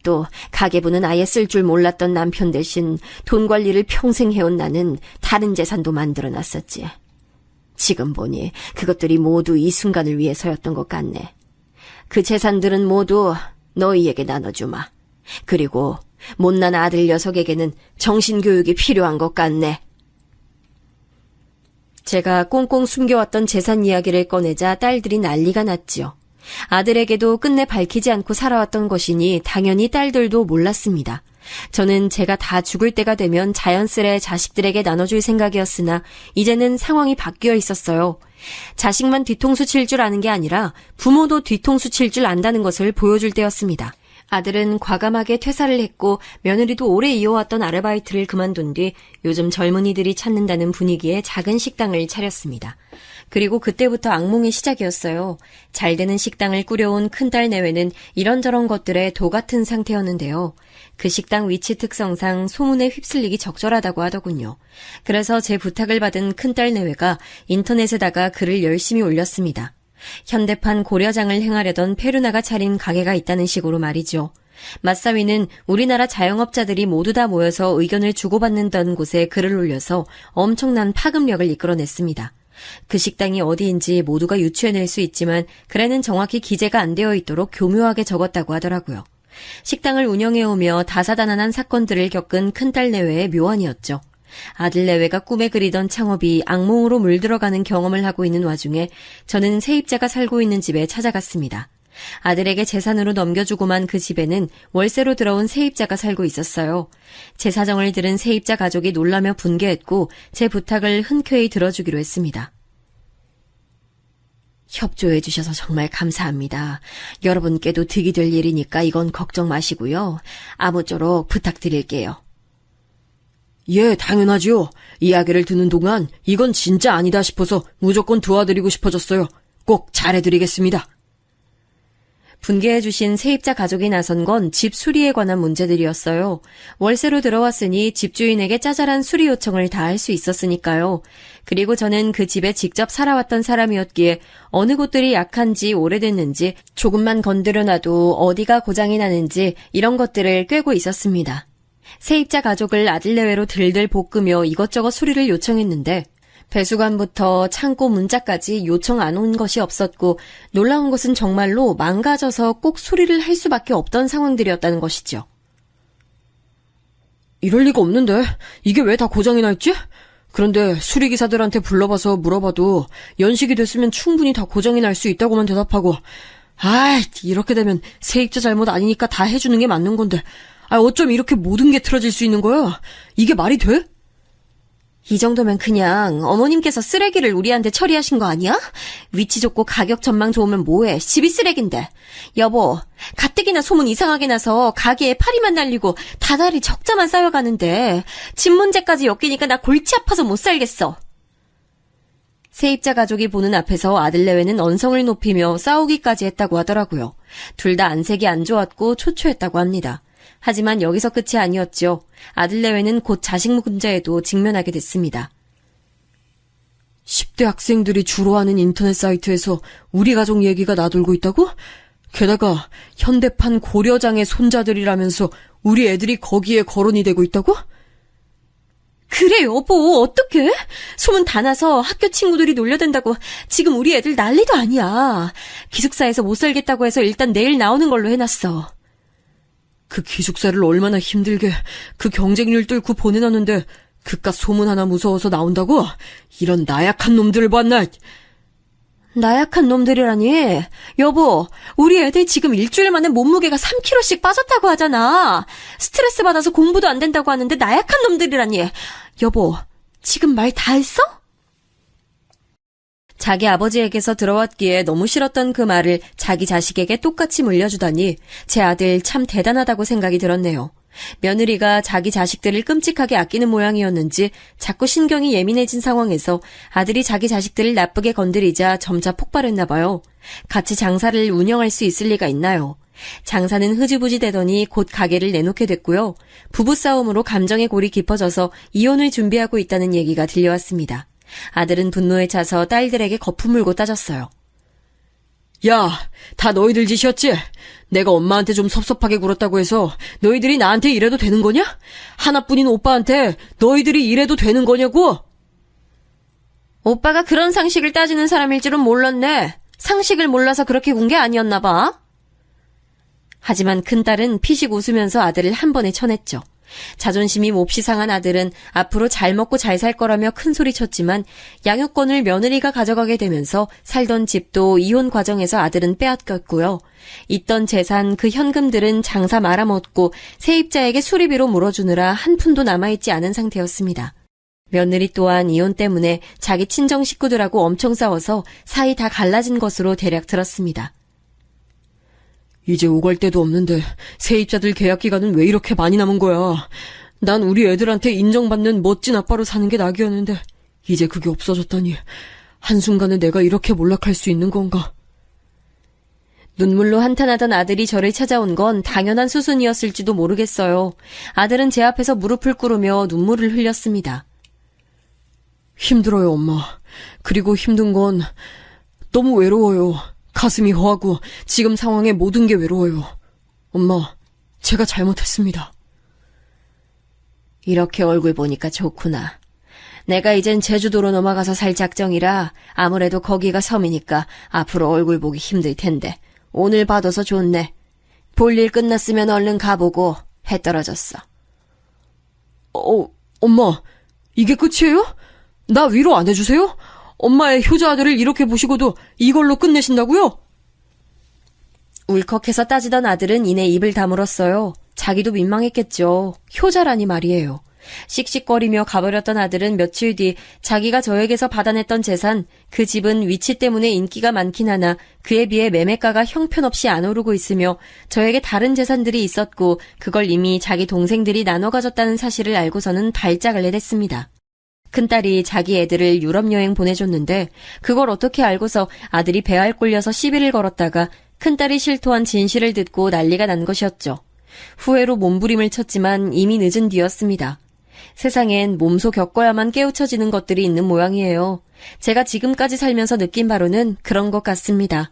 또 가계부는 아예 쓸 줄 몰랐던 남편 대신 돈 관리를 평생 해온 나는 다른 재산도 만들어놨었지. 지금 보니 그것들이 모두 이 순간을 위해서였던 것 같네. 그 재산들은 모두 너희에게 나눠주마. 그리고 못난 아들 녀석에게는 정신교육이 필요한 것 같네. 제가 꽁꽁 숨겨왔던 재산 이야기를 꺼내자 딸들이 난리가 났지요. 아들에게도 끝내 밝히지 않고 살아왔던 것이니 당연히 딸들도 몰랐습니다. 저는 제가 다 죽을 때가 되면 자연스레 자식들에게 나눠줄 생각이었으나 이제는 상황이 바뀌어 있었어요. 자식만 뒤통수 칠 줄 아는 게 아니라 부모도 뒤통수 칠 줄 안다는 것을 보여줄 때였습니다. 아들은 과감하게 퇴사를 했고 며느리도 오래 이어왔던 아르바이트를 그만둔 뒤 요즘 젊은이들이 찾는다는 분위기의 작은 식당을 차렸습니다. 그리고 그때부터 악몽의 시작이었어요. 잘 되는 식당을 꾸려온 큰딸 내외는 이런저런 것들에 도 같은 상태였는데요. 그 식당 위치 특성상 소문에 휩쓸리기 적절하다고 하더군요. 그래서 제 부탁을 받은 큰딸 내외가 인터넷에다가 글을 열심히 올렸습니다. 현대판 고려장을 행하려던 페루나가 차린 가게가 있다는 식으로 말이죠. 맞사위는 우리나라 자영업자들이 모두 다 모여서 의견을 주고받는다는 곳에 글을 올려서 엄청난 파급력을 이끌어냈습니다. 그 식당이 어디인지 모두가 유추해낼 수 있지만 글에는 정확히 기재가 안 되어 있도록 교묘하게 적었다고 하더라고요. 식당을 운영해오며 다사다난한 사건들을 겪은 큰딸 내외의 묘안이었죠. 아들 내외가 꿈에 그리던 창업이 악몽으로 물들어가는 경험을 하고 있는 와중에 저는 세입자가 살고 있는 집에 찾아갔습니다. 아들에게 재산으로 넘겨주고만 그 집에는 월세로 들어온 세입자가 살고 있었어요. 제 사정을 들은 세입자 가족이 놀라며 분개했고 제 부탁을 흔쾌히 들어주기로 했습니다. 협조해 주셔서 정말 감사합니다. 여러분께도 득이 될 일이니까 이건 걱정 마시고요. 아무쪼록 부탁드릴게요. 예, 당연하지요. 이야기를 듣는 동안 이건 진짜 아니다 싶어서 무조건 도와드리고 싶어졌어요. 꼭 잘해드리겠습니다. 분개해 주신 세입자 가족이 나선 건 집 수리에 관한 문제들이었어요. 월세로 들어왔으니 집주인에게 짜잘한 수리 요청을 다 할 수 있었으니까요. 그리고 저는 그 집에 직접 살아왔던 사람이었기에 어느 곳들이 약한지 오래됐는지 조금만 건드려놔도 어디가 고장이 나는지 이런 것들을 꿰고 있었습니다. 세입자 가족을 아들 내외로 들들 볶으며 이것저것 수리를 요청했는데 배수관부터 창고 문짝까지 요청 안 온 것이 없었고 놀라운 것은 정말로 망가져서 꼭 수리를 할 수밖에 없던 상황들이었다는 것이죠. 이럴 리가 없는데 이게 왜 다 고장이 나 있지? 그런데 수리기사들한테 불러봐서 물어봐도 연식이 됐으면 충분히 다 고장이 날 수 있다고만 대답하고 이렇게 되면 세입자 잘못 아니니까 다 해주는 게 맞는 건데 어쩜 이렇게 모든 게 틀어질 수 있는 거야? 이게 말이 돼? 이 정도면 그냥 어머님께서 쓰레기를 우리한테 처리하신 거 아니야? 위치 좋고 가격 전망 좋으면 뭐해? 집이 쓰레기인데. 여보, 가뜩이나 소문 이상하게 나서 가게에 파리만 날리고 다달이 적자만 쌓여가는데 집 문제까지 엮이니까 나 골치 아파서 못 살겠어. 세입자 가족이 보는 앞에서 아들 내외는 언성을 높이며 싸우기까지 했다고 하더라고요. 둘 다 안색이 안 좋았고 초조했다고 합니다. 하지만 여기서 끝이 아니었죠. 아들 내외는 곧 자식 문제에도 직면하게 됐습니다. 10대 학생들이 주로 하는 인터넷 사이트에서 우리 가족 얘기가 나돌고 있다고? 게다가 현대판 고려장의 손자들이라면서 우리 애들이 거기에 거론이 되고 있다고? 그래 여보, 어떡해? 소문 다 나서 학교 친구들이 놀려댄다고 지금 우리 애들 난리도 아니야. 기숙사에서 못 살겠다고 해서 일단 내일 나오는 걸로 해놨어. 그 기숙사를 얼마나 힘들게 그 경쟁률 뚫고 보내놨는데 그깟 소문 하나 무서워서 나온다고? 이런 나약한 놈들을 봤나? 나약한 놈들이라니? 여보, 우리 애들 지금 일주일 만에 몸무게가 3kg씩 빠졌다고 하잖아. 스트레스 받아서 공부도 안 된다고 하는데 나약한 놈들이라니. 여보, 지금 말 다 했어? 자기 아버지에게서 들어왔기에 너무 싫었던 그 말을 자기 자식에게 똑같이 물려주다니 제 아들 참 대단하다고 생각이 들었네요. 며느리가 자기 자식들을 끔찍하게 아끼는 모양이었는지 자꾸 신경이 예민해진 상황에서 아들이 자기 자식들을 나쁘게 건드리자 점차 폭발했나 봐요. 같이 장사를 운영할 수 있을 리가 있나요? 장사는 흐지부지 되더니 곧 가게를 내놓게 됐고요. 부부싸움으로 감정의 골이 깊어져서 이혼을 준비하고 있다는 얘기가 들려왔습니다. 아들은 분노에 차서 딸들에게 거품 물고 따졌어요. 야, 다 너희들 짓이었지? 내가 엄마한테 좀 섭섭하게 굴었다고 해서 너희들이 나한테 이래도 되는 거냐? 하나뿐인 오빠한테 너희들이 이래도 되는 거냐고? 오빠가 그런 상식을 따지는 사람일 줄은 몰랐네. 상식을 몰라서 그렇게 군 게 아니었나 봐. 하지만 큰딸은 피식 웃으면서 아들을 한 번에 쳐냈죠. 자존심이 몹시 상한 아들은 앞으로 잘 먹고 잘 살 거라며 큰소리쳤지만 양육권을 며느리가 가져가게 되면서 살던 집도 이혼 과정에서 아들은 빼앗겼고요. 있던 재산 그 현금들은 장사 말아먹고 세입자에게 수리비로 물어주느라 한 푼도 남아있지 않은 상태였습니다. 며느리 또한 이혼 때문에 자기 친정 식구들하고 엄청 싸워서 사이 다 갈라진 것으로 대략 들었습니다. 이제 오갈 데도 없는데 세입자들 계약 기간은 왜 이렇게 많이 남은 거야? 난 우리 애들한테 인정받는 멋진 아빠로 사는 게 낙이었는데 이제 그게 없어졌다니 한순간에 내가 이렇게 몰락할 수 있는 건가? 눈물로 한탄하던 아들이 저를 찾아온 건 당연한 수순이었을지도 모르겠어요. 아들은 제 앞에서 무릎을 꿇으며 눈물을 흘렸습니다. 힘들어요, 엄마. 그리고 힘든 건 너무 외로워요. 가슴이 허하고 지금 상황에 모든 게 외로워요. 엄마, 제가 잘못했습니다. 이렇게 얼굴 보니까 좋구나. 내가 이젠 제주도로 넘어가서 살 작정이라 아무래도 거기가 섬이니까 앞으로 얼굴 보기 힘들 텐데 오늘 봐둬서 좋네. 볼일 끝났으면 얼른 가보고 해 떨어졌어. 엄마, 이게 끝이에요? 나 위로 안 해주세요? 엄마의 효자 아들을 이렇게 보시고도 이걸로 끝내신다고요? 울컥해서 따지던 아들은 이내 입을 다물었어요. 자기도 민망했겠죠. 효자라니 말이에요. 씩씩거리며 가버렸던 아들은 며칠 뒤 자기가 저에게서 받아냈던 재산, 그 집은 위치 때문에 인기가 많긴 하나 그에 비해 매매가가 형편없이 안 오르고 있으며 저에게 다른 재산들이 있었고 그걸 이미 자기 동생들이 나눠 가졌다는 사실을 알고서는 발작을 내댔습니다. 큰딸이 자기 애들을 유럽 여행 보내줬는데 그걸 어떻게 알고서 아들이 배알 꼴려서 시비를 걸었다가 큰딸이 실토한 진실을 듣고 난리가 난 것이었죠. 후회로 몸부림을 쳤지만 이미 늦은 뒤였습니다. 세상엔 몸소 겪어야만 깨우쳐지는 것들이 있는 모양이에요. 제가 지금까지 살면서 느낀 바로는 그런 것 같습니다.